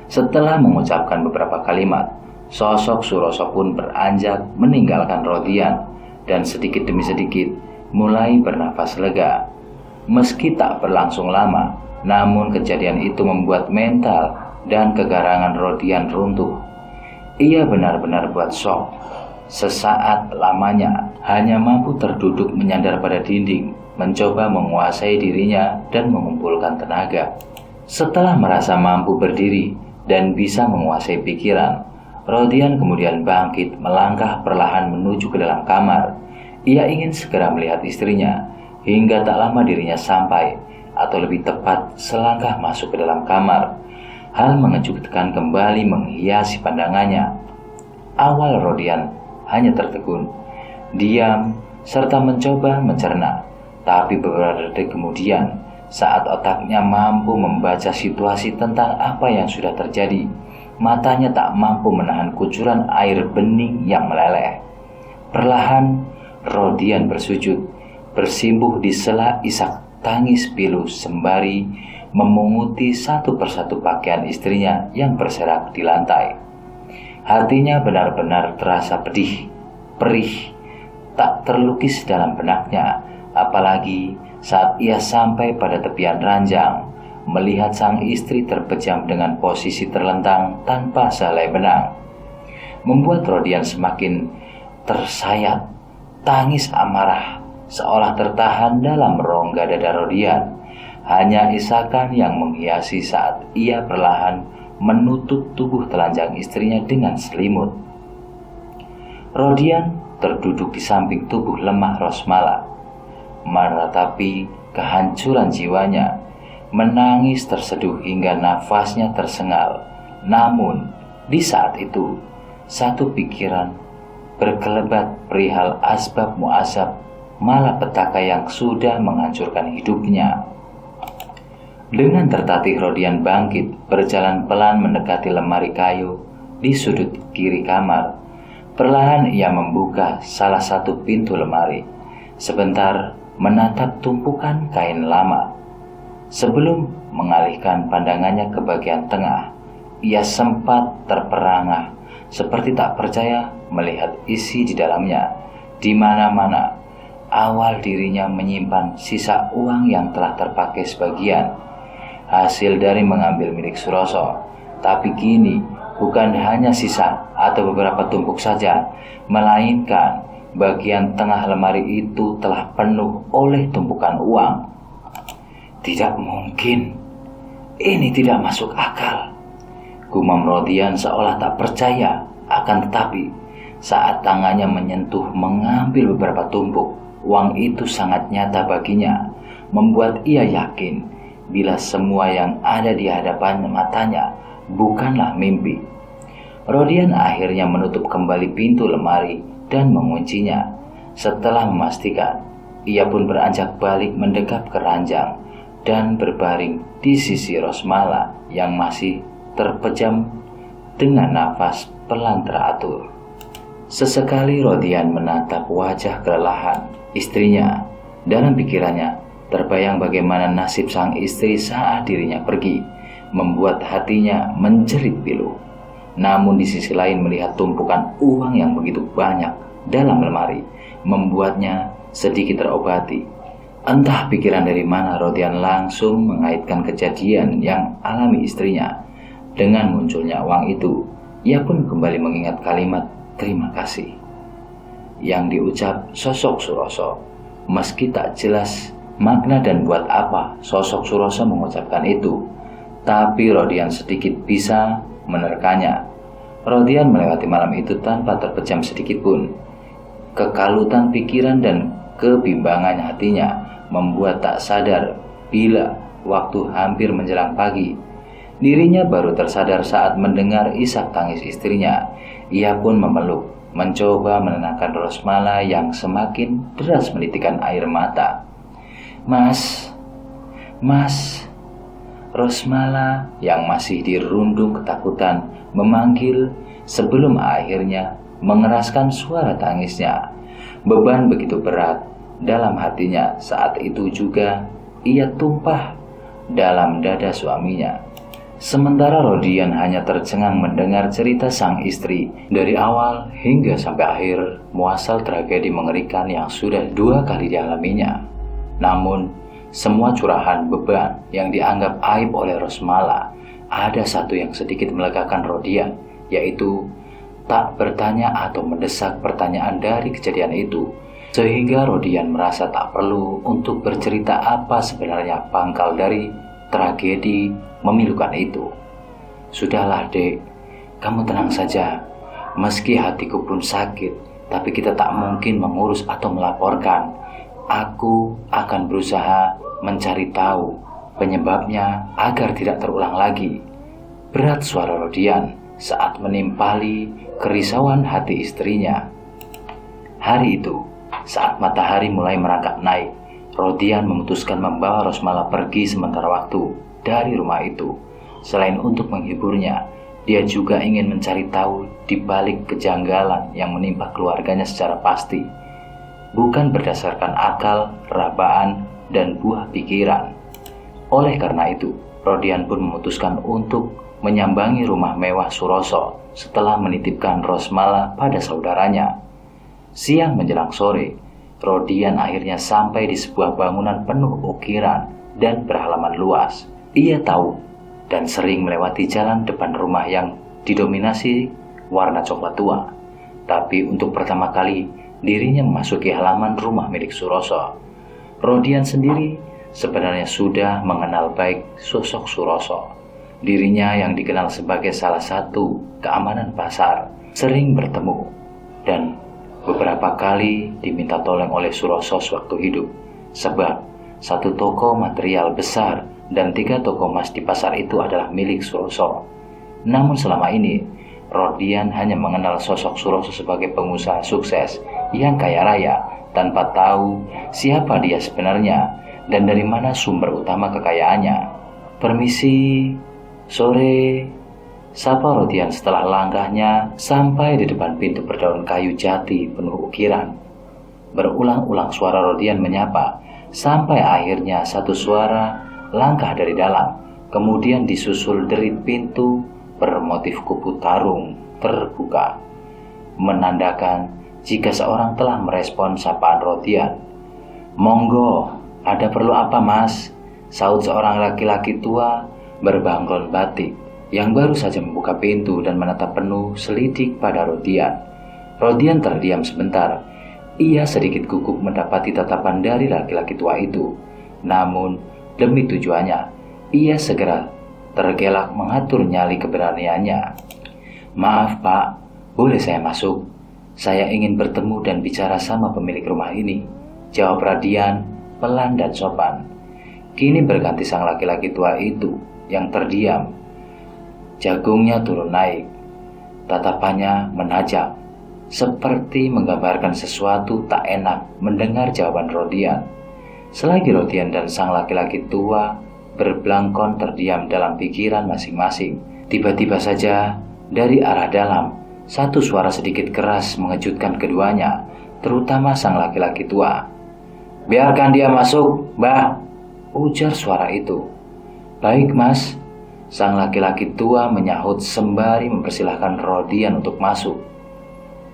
Setelah mengucapkan beberapa kalimat, sosok Suroso pun beranjak meninggalkan Rodian dan sedikit demi sedikit mulai bernafas lega. Meski tak berlangsung lama, namun kejadian itu membuat mental dan kegarangan Rodian runtuh. Ia benar-benar buat shock. Sesaat lamanya hanya mampu terduduk menyandar pada dinding, mencoba menguasai dirinya dan mengumpulkan tenaga. Setelah merasa mampu berdiri dan bisa menguasai pikiran, Rodian kemudian bangkit melangkah perlahan menuju ke dalam kamar. Ia ingin segera melihat istrinya, hingga tak lama dirinya sampai, atau lebih tepat selangkah masuk ke dalam kamar. Hal mengejutkan kembali menghiasi pandangannya. Awal Rodian hanya tertegun, diam, serta mencoba mencerna. Tapi beberapa detik kemudian, saat otaknya mampu membaca situasi tentang apa yang sudah terjadi, matanya tak mampu menahan kucuran air bening yang meleleh. Perlahan Rodian bersujud, bersimbuh di sela isak tangis pilu sembari memunguti satu persatu pakaian istrinya yang berserak di lantai. Hatinya benar-benar terasa pedih, perih, tak terlukis dalam benaknya, apalagi saat ia sampai pada tepian ranjang, melihat sang istri terpejam dengan posisi terlentang tanpa sehelai benang. Membuat Rodian semakin tersayat, tangis amarah seolah tertahan dalam rongga dada Rodian. Hanya isakan yang menghiasi saat ia perlahan menutup tubuh telanjang istrinya dengan selimut. Rodian terduduk di samping tubuh lemah Rosmala, meratapi kehancuran jiwanya, menangis terseduh hingga nafasnya tersengal. Namun di saat itu satu pikiran berkelebat perihal asbab muasab malapetaka yang sudah menghancurkan hidupnya. Dengan tertatih Rodian bangkit, berjalan pelan mendekati lemari kayu di sudut kiri kamar. Perlahan ia membuka salah satu pintu lemari, sebentar menatap tumpukan kain lama. Sebelum mengalihkan pandangannya ke bagian tengah, ia sempat terperangah, seperti tak percaya melihat isi di dalamnya. Di mana-mana awal dirinya menyimpan sisa uang yang telah terpakai sebagian, hasil dari mengambil milik Suroso. Tapi kini bukan hanya sisa atau beberapa tumpuk saja, melainkan bagian tengah lemari itu telah penuh oleh tumpukan uang. Tidak mungkin, ini tidak masuk akal, gumam Rodian seolah tak percaya. Akan tetapi saat tangannya menyentuh mengambil beberapa tumpuk, uang itu sangat nyata baginya, membuat ia yakin bila semua yang ada di hadapan matanya bukanlah mimpi. Rodian akhirnya menutup kembali pintu lemari dan menguncinya. Setelah memastikan, ia pun beranjak balik mendekap ke ranjang dan berbaring di sisi Rosmala yang masih terpejam dengan nafas pelan teratur. Sesekali Rodian menatap wajah kelelahan istrinya. Dalam pikirannya terbayang bagaimana nasib sang istri saat dirinya pergi, membuat hatinya menjerit pilu. Namun di sisi lain melihat tumpukan uang yang begitu banyak dalam lemari membuatnya sedikit terobati. Entah pikiran dari mana Rodian langsung mengaitkan kejadian yang alami istrinya dengan munculnya uang itu. Ia pun kembali mengingat kalimat terima kasih yang diucap sosok Suroso. Meski tak jelas makna dan buat apa sosok Suroso mengucapkan itu, tapi Rodian sedikit bisa menerkanya. Rodian melewati malam itu tanpa terpejam sedikit pun. Kekalutan pikiran dan kebimbangan hatinya membuat tak sadar bila waktu hampir menjelang pagi. Dirinya baru tersadar saat mendengar isak tangis istrinya. Ia pun memeluk, mencoba menenangkan Rosmala yang semakin deras menitikan air mata. Mas. Rosmala yang masih dirundung ketakutan memanggil sebelum akhirnya mengeraskan suara tangisnya. Beban begitu berat dalam hatinya saat itu juga ia tumpah dalam dada suaminya. Sementara Rodian hanya tercengang mendengar cerita sang istri dari awal hingga sampai akhir muasal tragedi mengerikan yang sudah 2 kali dialaminya. Namun semua curahan beban yang dianggap aib oleh Rosmala, ada satu yang sedikit melegakan Rodian, yaitu tak bertanya atau mendesak pertanyaan dari kejadian itu, sehingga Rodian merasa tak perlu untuk bercerita apa sebenarnya pangkal dari tragedi memilukan itu. Sudahlah dek, kamu tenang saja. Meski hatiku pun sakit, tapi kita tak mungkin mengurus atau melaporkan. Aku akan berusaha mencari tahu penyebabnya agar tidak terulang lagi. Berat suara Rodian saat menimpali kerisauan hati istrinya. Hari itu, saat matahari mulai merangkak naik, Rodian memutuskan membawa Rosmala pergi sementara waktu dari rumah itu. Selain untuk menghiburnya, Dia juga ingin mencari tahu di balik kejanggalan yang menimpa keluarganya secara pasti, bukan berdasarkan akal, rabaan, dan buah pikiran. Oleh karena itu, Rodian pun memutuskan untuk menyambangi rumah mewah Suroso setelah menitipkan Rosmala pada saudaranya. Siang menjelang sore, Rodian akhirnya sampai di sebuah bangunan penuh ukiran dan berhalaman luas. Ia tahu dan sering melewati jalan depan rumah yang didominasi warna coklat tua. Tapi untuk pertama kali, dirinya memasuki halaman rumah milik Suroso. Rodian sendiri sebenarnya sudah mengenal baik sosok Suroso. Dirinya yang dikenal sebagai salah satu keamanan pasar, sering bertemu dan beberapa kali diminta tolong oleh Suroso sewaktu hidup. Sebab satu toko material besar dan 3 toko emas di pasar itu adalah milik Suroso. Namun selama ini, Rodian hanya mengenal sosok Suroso sebagai pengusaha sukses yang kaya raya tanpa tahu siapa dia sebenarnya dan dari mana sumber utama kekayaannya. "Permisi, sore," sapa Rodian setelah langkahnya sampai di depan pintu berdaun kayu jati penuh ukiran. Berulang-ulang suara Rodian menyapa, sampai akhirnya satu suara langkah dari dalam, kemudian disusul derit pintu bermotif kupu tarung terbuka, menandakan jika seorang telah merespon sapaan Rodian. "Monggo, ada perlu apa, Mas?" saut seorang laki-laki tua berbangkon batik yang baru saja membuka pintu dan menatap penuh selidik pada Rodian. Rodian terdiam sebentar. Ia sedikit gugup mendapati tatapan dari laki-laki tua itu. Namun, demi tujuannya, ia segera tergelak mengatur nyali keberaniannya. "Maaf, Pak, boleh saya masuk? Saya ingin bertemu dan bicara sama pemilik rumah ini," jawab Rodian pelan dan sopan. Kini berganti sang laki-laki tua itu yang terdiam. Jagungnya turun naik, tatapannya menajam, seperti menggambarkan sesuatu tak enak mendengar jawaban Rodian. Selagi Rodian dan sang laki-laki tua berbelangkon terdiam dalam pikiran masing-masing, tiba-tiba saja dari arah dalam, satu suara sedikit keras mengejutkan keduanya, terutama sang laki-laki tua. "Biarkan dia masuk, Mbah," ujar suara itu. "Baik, Mas," sang laki-laki tua menyahut sembari mempersilahkan Rodian untuk masuk.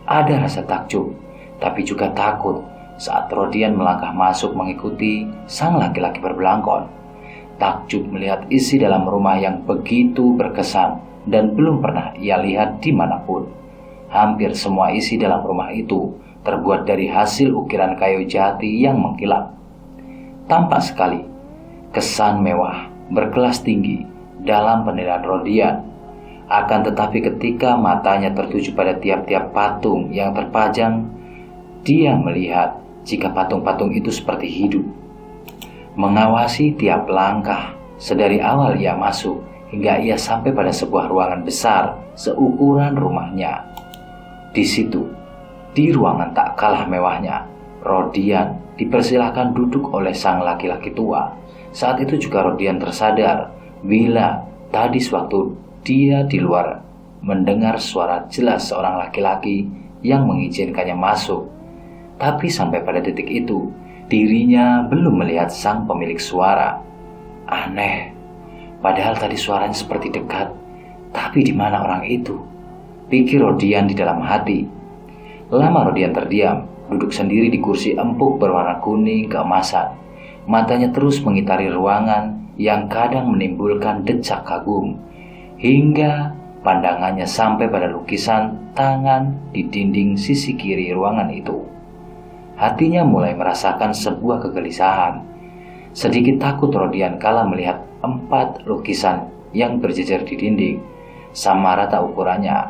Ada rasa takjub, tapi juga takut saat Rodian melangkah masuk mengikuti sang laki-laki berbelangkon. Takjub melihat isi dalam rumah yang begitu berkesan dan belum pernah ia lihat dimanapun. Hampir semua isi dalam rumah itu terbuat dari hasil ukiran kayu jati yang mengkilap. Tampak sekali kesan mewah berkelas tinggi dalam penilaian Rodian. Akan tetapi ketika matanya tertuju pada tiap-tiap patung yang terpajang, dia melihat jika patung-patung itu seperti hidup, mengawasi tiap langkah sedari awal ia masuk hingga ia sampai pada sebuah ruangan besar seukuran rumahnya. Di situ, di ruangan tak kalah mewahnya, Rodian dipersilahkan duduk oleh sang laki-laki tua. Saat itu juga Rodian tersadar bila tadi sewaktu dia di luar mendengar suara jelas seorang laki-laki yang mengizinkannya masuk. Tapi sampai pada detik itu, dirinya belum melihat sang pemilik suara. Aneh, padahal tadi suaranya seperti dekat. Tapi di mana orang itu? Pikir Rodian di dalam hati. Lama Rodian terdiam, duduk sendiri di kursi empuk berwarna kuning keemasan. Matanya terus mengitari ruangan yang kadang menimbulkan decak kagum, hingga pandangannya sampai pada lukisan tangan di dinding sisi kiri ruangan itu. Hatinya mulai merasakan sebuah kegelisahan. Sedikit takut Rodian kala melihat 4 lukisan yang berjejer di dinding, sama rata ukurannya,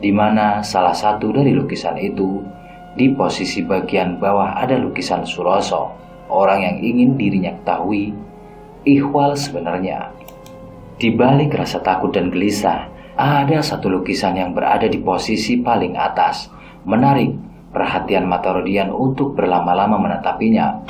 di mana salah satu dari lukisan itu di posisi bagian bawah ada lukisan Suroso, orang yang ingin dirinya ketahui ihwal sebenarnya. Di balik rasa takut dan gelisah, ada satu lukisan yang berada di posisi paling atas, menarik perhatian mata Rodian untuk berlama-lama menatapinya.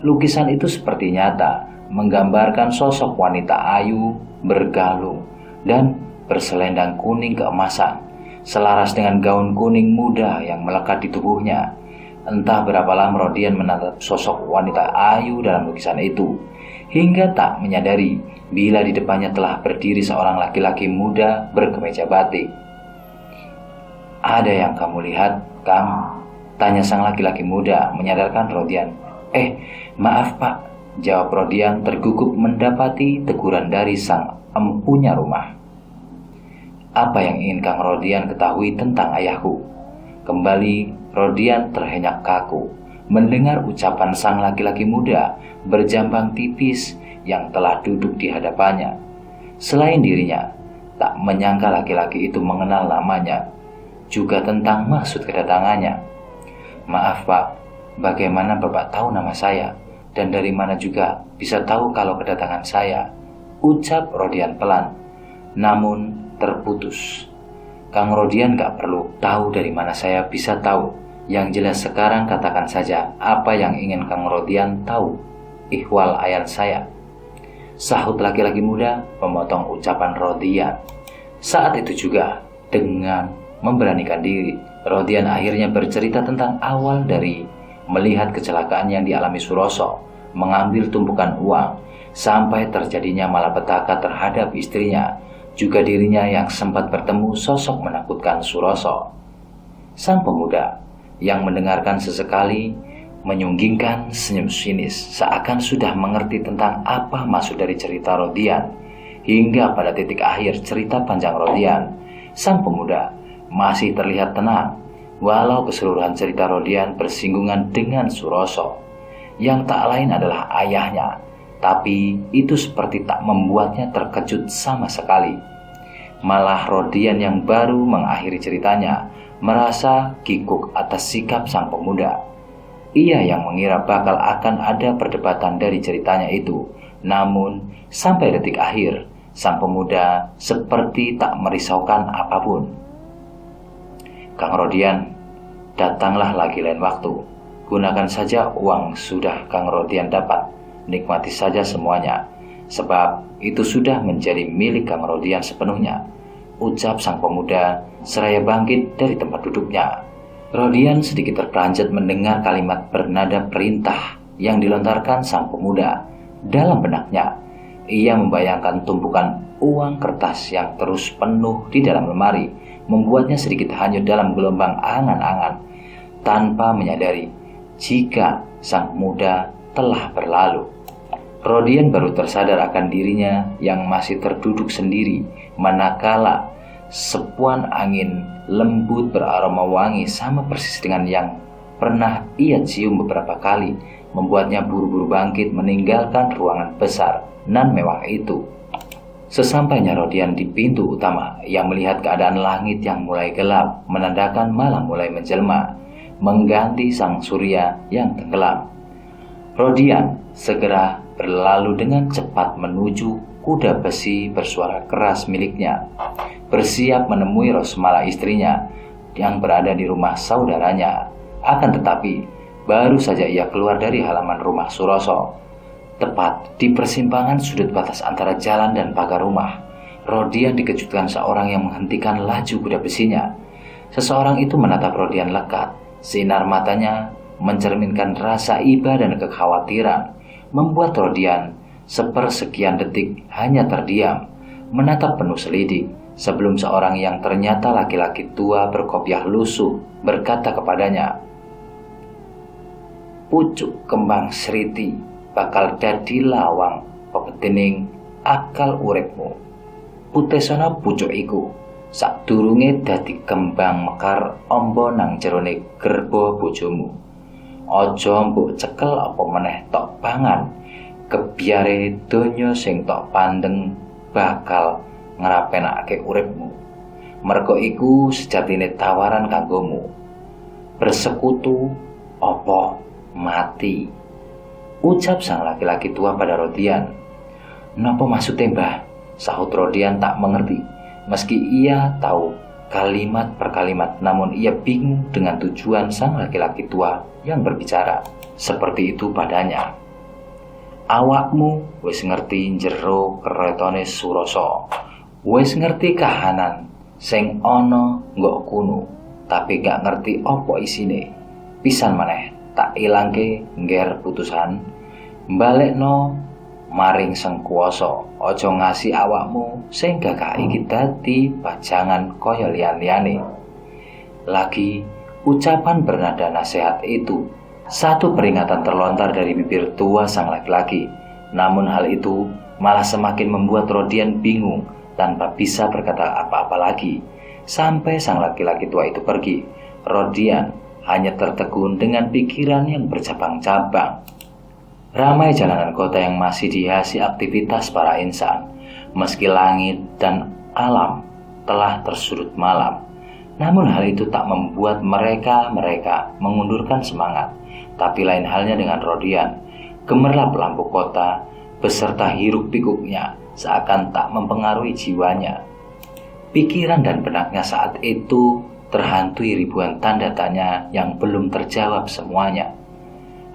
Lukisan itu seperti nyata, menggambarkan sosok wanita ayu, bergalung, dan berselendang kuning keemasan, selaras dengan gaun kuning muda yang melekat di tubuhnya. Entah berapa lama Rodian menatap sosok wanita ayu dalam lukisan itu, hingga tak menyadari bila di depannya telah berdiri seorang laki-laki muda berkemeja batik. "Ada yang kamu lihat, Kang?" tanya sang laki-laki muda menyadarkan Rodian. Maaf Pak," jawab Rodian tergugup mendapati teguran dari sang empunya rumah. "Apa yang ingin Kang Rodian ketahui tentang ayahku?" Kembali Rodian terhenyak kaku mendengar ucapan sang laki-laki muda berjambang tipis yang telah duduk di hadapannya. Selain dirinya, tak menyangka laki-laki itu mengenal namanya, juga tentang maksud kedatangannya. "Maaf Pak, bagaimana Bapak tahu nama saya? Dan dari mana juga bisa tahu kalau kedatangan saya?" ucap Rodian pelan, namun terputus. "Kang Rodian gak perlu tahu dari mana saya bisa tahu. Yang jelas sekarang katakan saja apa yang ingin Kang Rodian tahu. Ihwal ayat saya," sahut laki-laki muda memotong ucapan Rodian. Saat itu juga, dengan memberanikan diri, Rodian akhirnya bercerita tentang awal dari melihat kecelakaan yang dialami Suroso, mengambil tumpukan uang, sampai terjadinya malapetaka terhadap istrinya, juga dirinya yang sempat bertemu sosok menakutkan Suroso. Sang pemuda yang mendengarkan sesekali menyunggingkan senyum sinis, seakan sudah mengerti tentang apa maksud dari cerita Rodian. Hingga pada titik akhir cerita panjang Rodian, sang pemuda masih terlihat tenang, walau keseluruhan cerita Rodian bersinggungan dengan Suroso, yang tak lain adalah ayahnya. Tapi itu seperti tak membuatnya terkejut sama sekali. Malah Rodian yang baru mengakhiri ceritanya merasa kikuk atas sikap sang pemuda. Ia yang mengira bakal akan ada perdebatan dari ceritanya itu. Namun sampai detik akhir, sang pemuda seperti tak merisaukan apapun. "Kang Rodian, datanglah lagi lain waktu. Gunakan saja uang sudah Kang Rodian dapat. Nikmati saja semuanya, sebab itu sudah menjadi milik Kang Rodian sepenuhnya," ucap sang pemuda seraya bangkit dari tempat duduknya. Rodian sedikit terperanjat mendengar kalimat bernada perintah yang dilontarkan sang pemuda. Dalam benaknya, ia membayangkan tumpukan uang kertas yang terus penuh di dalam lemari, membuatnya sedikit hanyut dalam gelombang angan-angan, tanpa menyadari jika sang pemuda telah berlalu. Rodian baru tersadar akan dirinya yang masih terduduk sendiri, manakala sepuan angin lembut beraroma wangi sama persis dengan yang pernah ia cium beberapa kali, membuatnya buru-buru bangkit meninggalkan ruangan besar nan mewah itu. Sesampainya Rodian di pintu utama, ia melihat keadaan langit yang mulai gelap, menandakan malam mulai menjelma, mengganti sang surya yang tenggelam. Rodian segera berlalu dengan cepat menuju kuda besi bersuara keras miliknya, bersiap menemui Rosmala istrinya yang berada di rumah saudaranya. Akan tetapi, baru saja ia keluar dari halaman rumah Suroso, tepat di persimpangan sudut batas antara jalan dan pagar rumah, Rodian dikejutkan seorang yang menghentikan laju kuda besinya. Seseorang itu menatap Rodian lekat. Sinar matanya mencerminkan rasa iba dan kekhawatiran, membuat Rodian sepersekian detik hanya terdiam, menatap penuh selidik, sebelum seorang yang ternyata laki-laki tua berkopiah lusuh berkata kepadanya, "Pucuk kembang Sriti bakal dadi lawang pepetining akal uripmu. Putesana pucuk iku sadurunge dadi kembang mekar amba nang jerone gerba bojomu. Aja mbok cekel apa meneh tok pangan, kebiare donya sing tok pandeng bakal ngerapenake uripmu. Merga iku sejatine tawaran kanggomu. Bersekutu apa mati," ucap sang laki-laki tua pada Rodian. "Napa maksudnya, Mbah?" sahut Rodian tak mengerti. Meski ia tahu kalimat per kalimat, namun ia bingung dengan tujuan sang laki-laki tua yang berbicara seperti itu padanya. "Awakmu wis ngerti jero keretone Suroso. Wis ngerti kahanan sing ana nggo kuno, tapi gak ngerti apa isine. Pisan maneh tak ilangke ngger putusan, balekno maring Sang Kuwasa, aja ngasih awakmu sing gak iki dadi pajangan kaya liyan-liyane. Lagi ucapan bernada nasihat itu, satu peringatan terlontar dari bibir tua sang laki-laki. Namun hal itu malah semakin membuat Rodian bingung tanpa bisa berkata apa-apa lagi. Sampai sang laki-laki tua itu pergi, Rodian hanya tertegun dengan pikiran yang bercabang-cabang. Ramai jalanan kota yang masih dihiasi aktivitas para insan, meski langit dan alam telah tersudut malam. Namun hal itu tak membuat mereka mengundurkan semangat. Tapi lain halnya dengan Rodian. Gemerlap lampu kota beserta hiruk pikuknya seakan tak mempengaruhi jiwanya. Pikiran dan benaknya saat itu terhantui ribuan tanda tanya yang belum terjawab semuanya.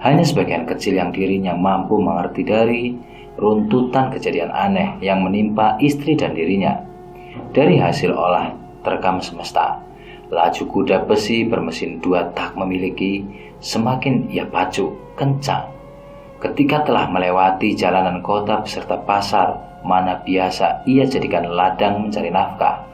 Hanya sebagian kecil yang dirinya mampu mengerti dari runtutan kejadian aneh yang menimpa istri dan dirinya. Dari hasil olah terekam semesta, laju kuda besi bermesin 2 tak memiliki semakin ia pacu kencang. Ketika telah melewati jalanan kota beserta pasar mana biasa ia jadikan ladang mencari nafkah,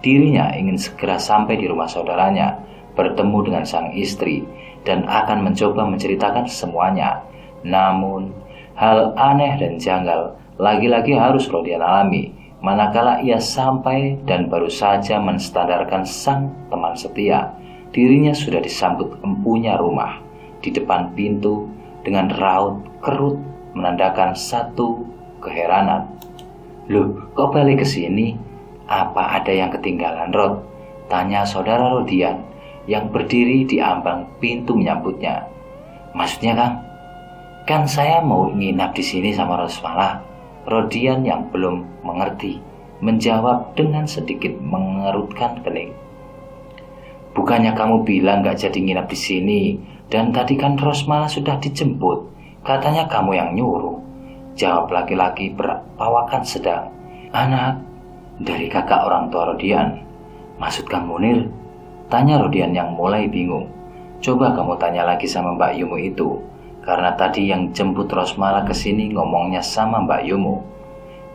dirinya ingin segera sampai di rumah saudaranya, bertemu dengan sang istri, dan akan mencoba menceritakan semuanya. Namun, hal aneh dan janggal lagi-lagi harus Rodian alami manakala ia sampai dan baru saja menstandarkan sang teman setia. Dirinya sudah disambut empunya rumah di depan pintu dengan raut kerut menandakan satu keheranan. "Loh, kok balik ke sini? Apa ada yang ketinggalan, Rod?" tanya saudara Rodian yang berdiri di ambang pintu menyambutnya. "Maksudnya, Kang? Kan saya mau nginap di sini sama Rosmala." Rodian yang belum mengerti menjawab dengan sedikit mengerutkan kening. "Bukannya kamu bilang gak jadi nginap di sini, dan tadi kan Rosmala sudah dijemput. Katanya kamu yang nyuruh," jawab laki-laki berpawakan sedang. "Anak dari kakak orang tua Rodian." "Maksud Kang Munir?" tanya Rodian yang mulai bingung. "Coba kamu tanya lagi sama Mbak Yumu itu, karena tadi yang jemput Rosmala ke sini ngomongnya sama Mbak Yumu."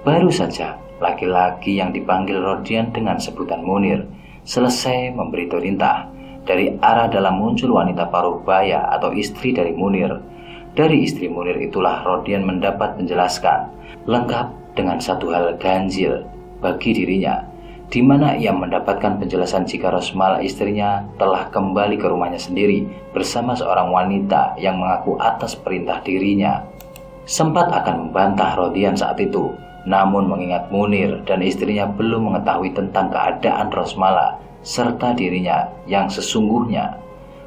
Baru saja laki-laki yang dipanggil Rodian dengan sebutan Munir selesai memberi perintah, dari arah dalam muncul wanita parubaya atau istri dari Munir. Dari istri Munir itulah Rodian mendapat menjelaskan lengkap dengan satu hal ganjil bagi dirinya, di mana ia mendapatkan penjelasan jika Rosmala istrinya telah kembali ke rumahnya sendiri bersama seorang wanita yang mengaku atas perintah dirinya. Sempat akan membantah Rodian saat itu, namun mengingat Munir dan istrinya belum mengetahui tentang keadaan Rosmala serta dirinya yang sesungguhnya,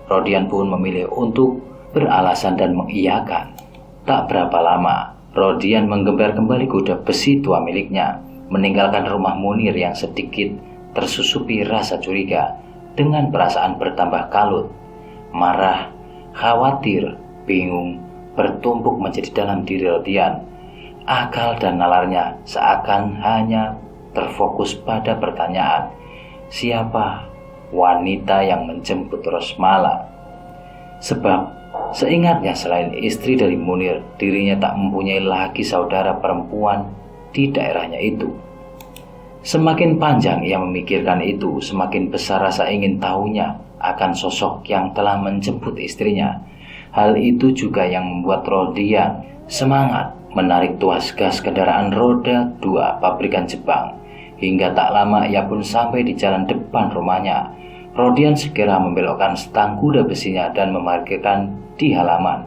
Rodian pun memilih untuk beralasan dan mengiyakan. Tak berapa lama, Rodian menggembar kembali kuda besi tua miliknya, meninggalkan rumah Munir yang sedikit tersusupi rasa curiga dengan perasaan bertambah kalut, marah, khawatir, bingung, bertumpuk menjadi dalam diri Rodian. Akal dan nalarnya seakan hanya terfokus pada pertanyaan, siapa wanita yang menjemput Rosmala? Sebab seingatnya selain istri dari Munir, dirinya tak mempunyai lagi saudara perempuan di daerahnya itu. Semakin panjang ia memikirkan itu, semakin besar rasa ingin tahunya akan sosok yang telah menjemput istrinya. Hal itu juga yang membuat Rodian semangat menarik tuas gas kendaraan roda 2 pabrikan Jepang. Hingga tak lama ia pun sampai di jalan depan rumahnya. Rodian segera membelokkan stang kuda besinya dan memarkirkan di halaman.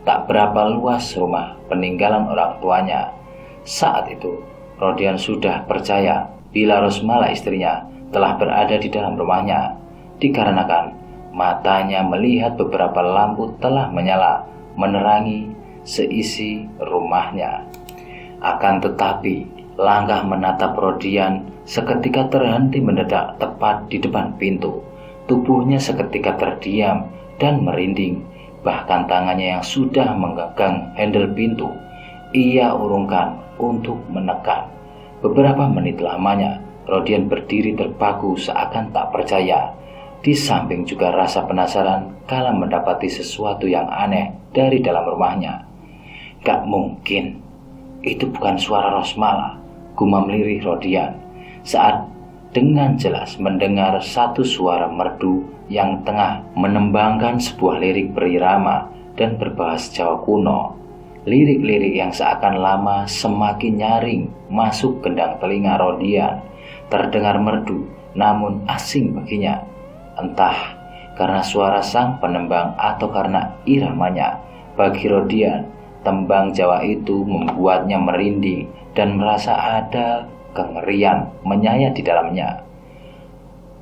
Tak berapa luas rumah peninggalan orang tuanya. Saat itu Rodian sudah percaya bila Rosmala istrinya telah berada di dalam rumahnya, dikarenakan matanya melihat beberapa lampu telah menyala menerangi seisi rumahnya. Akan tetapi langkah menatap Rodian seketika terhenti mendadak tepat di depan pintu. Tubuhnya seketika terdiam dan merinding. Bahkan tangannya yang sudah menggenggam handle pintu ia urungkan untuk menekan. Beberapa menit lamanya, Rodian berdiri terpaku seakan tak percaya. Di samping juga rasa penasaran kala mendapati sesuatu yang aneh dari dalam rumahnya. Gak mungkin, itu bukan suara Rosmala, gumam lirih Rodian saat dengan jelas mendengar satu suara merdu yang tengah menembangkan sebuah lirik berirama dan berbahasa Jawa kuno. Lirik-lirik yang seakan lama semakin nyaring masuk gendang telinga Rodian. Terdengar merdu namun asing baginya. Entah karena suara sang penembang atau karena iramanya. Bagi Rodian, tembang Jawa itu membuatnya merinding dan merasa ada kengerian menyayat di dalamnya.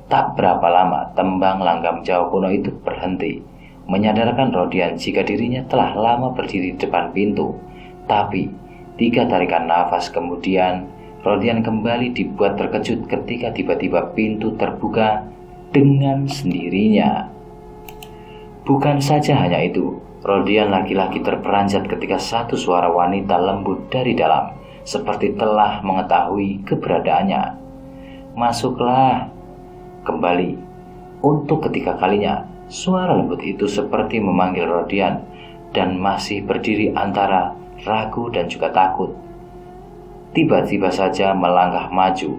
Tak berapa lama tembang langgam Jawa kuno itu berhenti, menyadarkan Rodian jika dirinya telah lama berdiri di depan pintu. Tapi 3 tarikan nafas kemudian, Rodian kembali dibuat terkejut ketika tiba-tiba pintu terbuka dengan sendirinya. Bukan saja hanya itu, Rodian lagi-lagi terperanjat ketika satu suara wanita lembut dari dalam, seperti telah mengetahui keberadaannya. Masuklah. Kembali. Untuk ketiga kalinya, suara lembut itu seperti memanggil Rodian dan masih berdiri antara ragu dan juga takut. Tiba-tiba saja melangkah maju.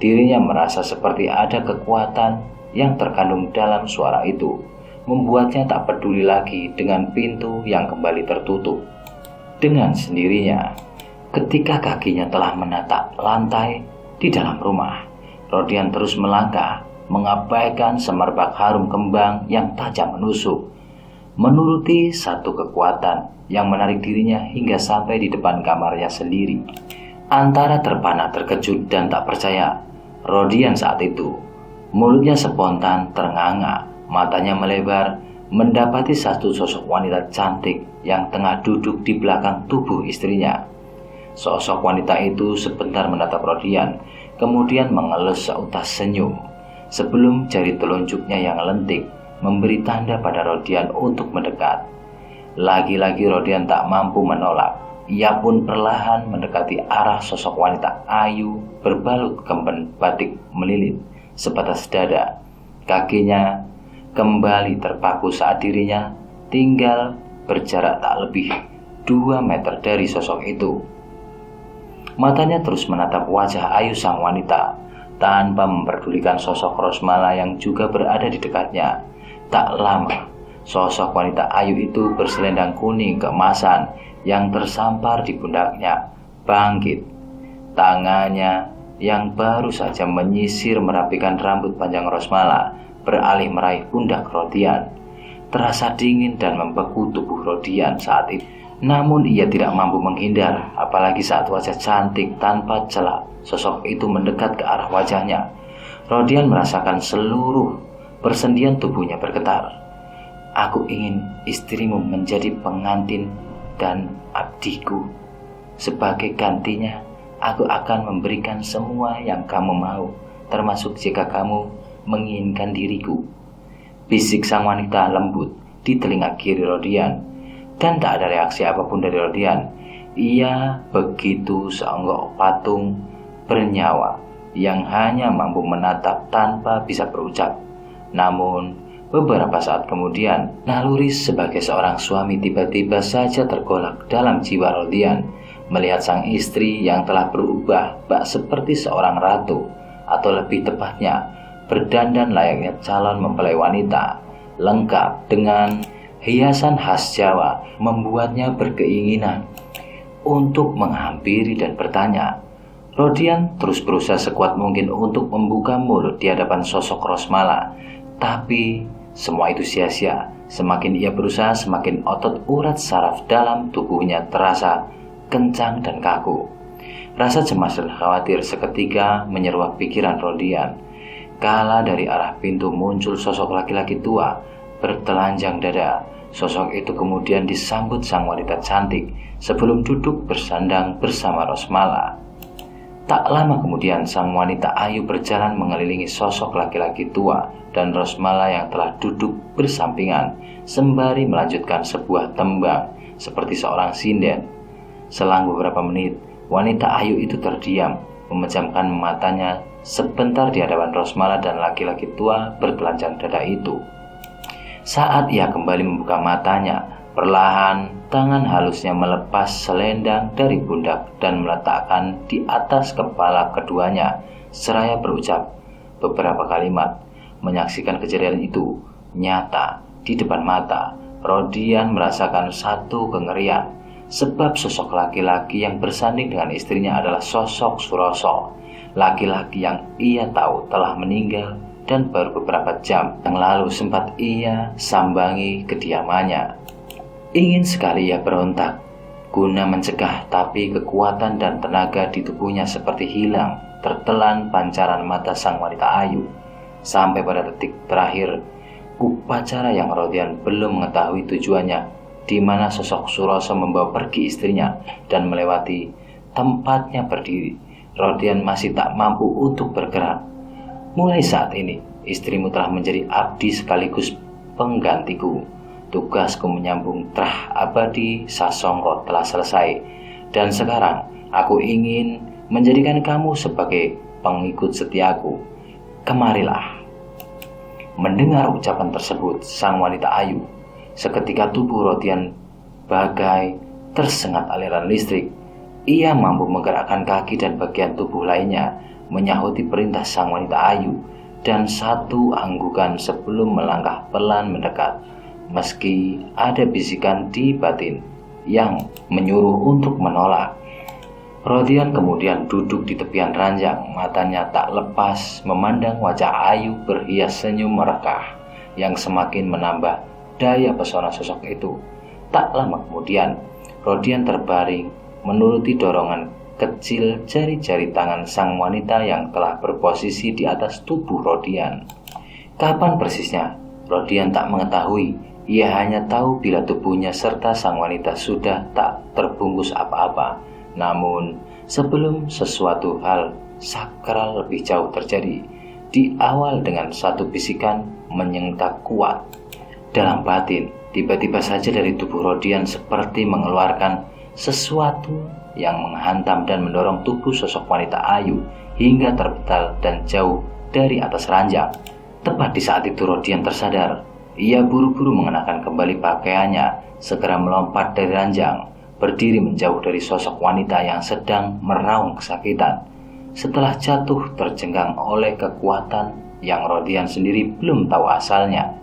Dirinya merasa seperti ada kekuatan yang terkandung dalam suara itu, membuatnya tak peduli lagi dengan pintu yang kembali tertutup. Dengan sendirinya, ketika kakinya telah menatap lantai di dalam rumah, Rodian terus melangkah, mengabaikan semerbak harum kembang yang tajam menusuk, menuruti satu kekuatan yang menarik dirinya hingga sampai di depan kamarnya sendiri. Antara terpana, terkejut, dan tak percaya, Rodian saat itu, mulutnya spontan ternganga, matanya melebar, mendapati satu sosok wanita cantik yang tengah duduk di belakang tubuh istrinya. Sosok wanita itu sebentar menatap Rodian, kemudian mengelus seutas senyum, sebelum jari telunjuknya yang lentik memberi tanda pada Rodian untuk mendekat. Lagi-lagi Rodian tak mampu menolak. Ia pun perlahan mendekati arah sosok wanita ayu berbalut kemben batik melilit sebatas dada. Kakinya kembali terpaku saat dirinya tinggal berjarak tak lebih 2 meter dari sosok itu. Matanya terus menatap wajah ayu sang wanita tanpa memperdulikan sosok Rosmala yang juga berada di dekatnya. Tak lama, sosok wanita ayu itu berselendang kuning keemasan yang tersampar di pundaknya bangkit. Tangannya yang baru saja menyisir merapikan rambut panjang Rosmala beralih meraih pundak Rodian. Terasa dingin dan membeku tubuh Rodian saat itu. Namun ia tidak mampu menghindar, apalagi saat wajah cantik tanpa celah sosok itu mendekat ke arah wajahnya. Rodian merasakan seluruh persendian tubuhnya bergetar. Aku ingin istrimu menjadi pengantin dan abdiku. Sebagai gantinya, aku akan memberikan semua yang kamu mau, termasuk jika kamu menginginkan diriku. Bisik sang wanita lembut di telinga kiri Rodian, dan tak ada reaksi apapun dari Rodian. Ia begitu seonggok patung bernyawa yang hanya mampu menatap tanpa bisa berucap. Namun beberapa saat kemudian, naluri sebagai seorang suami tiba-tiba saja tergolak dalam jiwa Rodian melihat sang istri yang telah berubah bak seperti seorang ratu, atau lebih tepatnya berdandan layaknya calon mempelai wanita, lengkap dengan hiasan khas Jawa, membuatnya berkeinginan untuk menghampiri dan bertanya. Rodian terus berusaha sekuat mungkin untuk membuka mulut di hadapan sosok Rosmala, tapi semua itu sia-sia. Semakin ia berusaha, semakin otot urat saraf dalam tubuhnya terasa kencang dan kaku. Rasa cemas dan khawatir seketika menyeruak pikiran Rodian. Kala dari arah pintu muncul sosok laki-laki tua bertelanjang dada. Sosok itu kemudian disambut sang wanita cantik sebelum duduk bersandang bersama Rosmala. Tak lama kemudian sang wanita ayu berjalan mengelilingi sosok laki-laki tua dan Rosmala yang telah duduk bersampingan sembari melanjutkan sebuah tembang seperti seorang sinden. Selang beberapa menit, wanita ayu itu terdiam, memejamkan matanya sebentar di hadapan Rosmala dan laki-laki tua bertelanjang dada itu. Saat ia kembali membuka matanya, perlahan tangan halusnya melepas selendang dari pundak dan meletakkan di atas kepala keduanya, seraya berucap beberapa kalimat. Menyaksikan kejadian itu nyata di depan mata, Rodian merasakan satu kengerian, sebab sosok laki-laki yang bersanding dengan istrinya adalah sosok Suroso, laki-laki yang ia tahu telah meninggal dan baru beberapa jam yang lalu sempat ia sambangi kediamannya. Ingin sekali ia berontak guna mencegah, tapi kekuatan dan tenaga di tubuhnya seperti hilang tertelan pancaran mata sang wanita ayu. Sampai pada detik terakhir upacara yang Rodian belum mengetahui tujuannya, di mana sosok Suroso membawa pergi istrinya dan melewati tempatnya berdiri, Rodian masih tak mampu untuk bergerak. Mulai saat ini, istrimu telah menjadi abdi sekaligus penggantiku. Tugasku menyambung trah abadi Sasongko telah selesai, dan sekarang aku ingin menjadikan kamu sebagai pengikut setiaku. Kemarilah. Mendengar ucapan tersebut, sang wanita ayu, seketika tubuh Rodian bagai tersengat aliran listrik. Ia mampu menggerakkan kaki dan bagian tubuh lainnya, menyahuti perintah sang wanita ayu, dan satu anggukan sebelum melangkah pelan mendekat. Meski ada bisikan di batin yang menyuruh untuk menolak, Rodian kemudian duduk di tepian ranjang, matanya tak lepas memandang wajah ayu berhias senyum merekah yang semakin menambah daya pesona sosok itu. Tak lama kemudian, Rodian terbaring menuruti dorongan kecil jari-jari tangan sang wanita yang telah berposisi di atas tubuh Rodian. Kapan persisnya, Rodian tak mengetahui. Ia hanya tahu bila tubuhnya serta sang wanita sudah tak terbungkus apa-apa. Namun, sebelum sesuatu hal sakral lebih jauh terjadi, diawal dengan satu bisikan menyentak kuat dalam batin, tiba-tiba saja dari tubuh Rodian seperti mengeluarkan sesuatu yang menghantam dan mendorong tubuh sosok wanita ayu hingga terbetal dan jauh dari atas ranjang. Tepat di saat itu Rodian tersadar. Ia buru-buru mengenakan kembali pakaiannya, segera melompat dari ranjang, berdiri menjauh dari sosok wanita yang sedang meraung kesakitan. Setelah jatuh terjenggang oleh kekuatan yang Rodian sendiri belum tahu asalnya.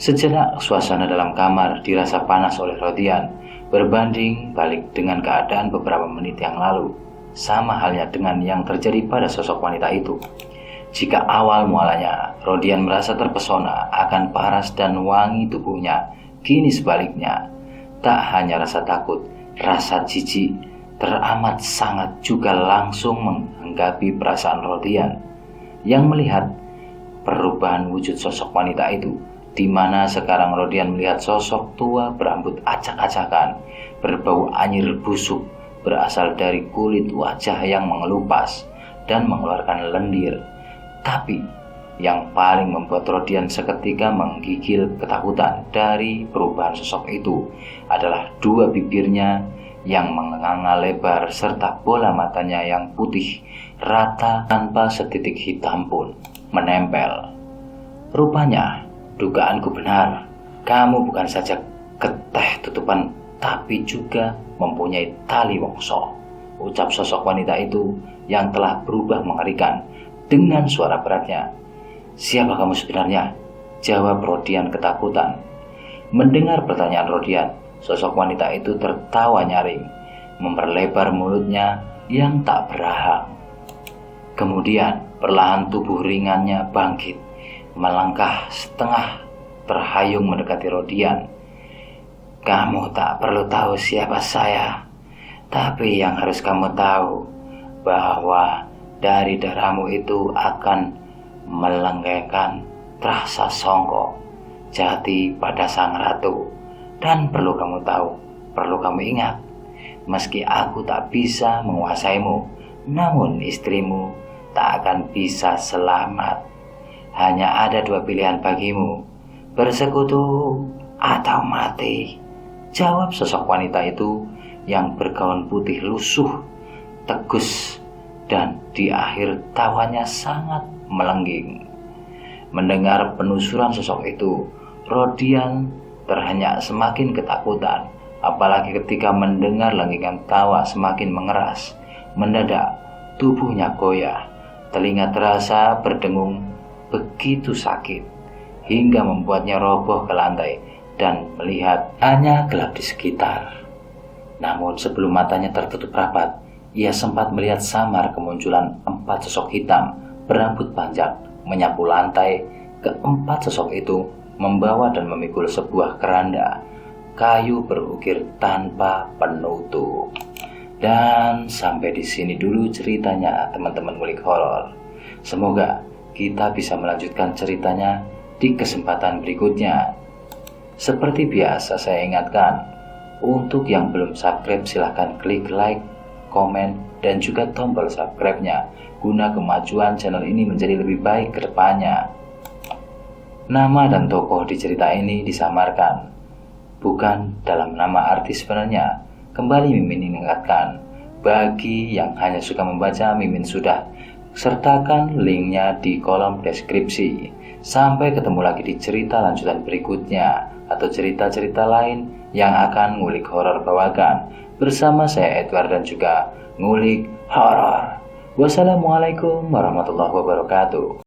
Sejenak suasana dalam kamar dirasa panas oleh Rodian, berbanding balik dengan keadaan beberapa menit yang lalu. Sama halnya dengan yang terjadi pada sosok wanita itu. Jika awal mualanya Rodian merasa terpesona akan paras dan wangi tubuhnya, kini sebaliknya, tak hanya rasa takut, rasa jijik teramat sangat juga langsung menghinggapi perasaan Rodian yang melihat perubahan wujud sosok wanita itu, di mana sekarang Rodian melihat sosok tua berambut acak-acakan, berbau anyir busuk, berasal dari kulit wajah yang mengelupas dan mengeluarkan lendir. Tapi yang paling membuat Rodian seketika menggigil ketakutan dari perubahan sosok itu adalah dua bibirnya yang menganga lebar serta bola matanya yang putih rata tanpa setitik hitam pun menempel. Rupanya dugaanku benar, kamu bukan saja keteh tutupan tapi juga mempunyai tali wongso, ucap sosok wanita itu yang telah berubah mengerikan dengan suara beratnya. Siapa kamu sebenarnya? Jawab Rodian ketakutan. Mendengar pertanyaan Rodian, sosok wanita itu tertawa nyaring, memperlebar mulutnya yang tak berahang. Kemudian perlahan tubuh ringannya bangkit, melangkah setengah terhayung mendekati Rodian. Kamu tak perlu tahu siapa saya, tapi yang harus kamu tahu bahwa dari darahmu itu akan melenggengkan trah Sasongko jati pada sang ratu. Dan perlu kamu tahu, perlu kamu ingat, meski aku tak bisa menguasaimu, namun istrimu tak akan bisa selamat. Hanya ada dua pilihan bagimu, bersekutu atau mati, jawab sosok wanita itu yang bergaun putih lusuh, tegus, dan di akhir tawanya sangat melengging. Mendengar penusuran sosok itu, Rodian terhenyak semakin ketakutan, apalagi ketika mendengar lenggingan tawa semakin mengeras. Mendadak tubuhnya goyah, telinga terasa berdengung begitu sakit, hingga membuatnya roboh ke lantai dan melihat hanya gelap di sekitar. Namun sebelum matanya tertutup rapat, ia sempat melihat samar kemunculan 4 sosok hitam berambut panjang menyapu lantai. Keempat sosok itu membawa dan memikul sebuah keranda kayu berukir tanpa penutup. Dan sampai di sini dulu ceritanya teman-teman ngulik horor. Semoga kita bisa melanjutkan ceritanya di kesempatan berikutnya. Seperti biasa saya ingatkan, untuk yang belum subscribe silahkan klik like, komen, dan juga tombol subscribe-nya guna kemajuan channel ini menjadi lebih baik ke depannya. Nama dan tokoh di cerita ini disamarkan, bukan dalam nama artis sebenarnya. Kembali Mimin ingatkan, bagi yang hanya suka membaca, Mimin sudah sertakan linknya di kolom deskripsi. Sampai ketemu lagi di cerita lanjutan berikutnya, atau cerita-cerita lain yang akan ngulik horor bawakan bersama saya Edward dan juga ngulik horor. Wassalamualaikum warahmatullahi wabarakatuh.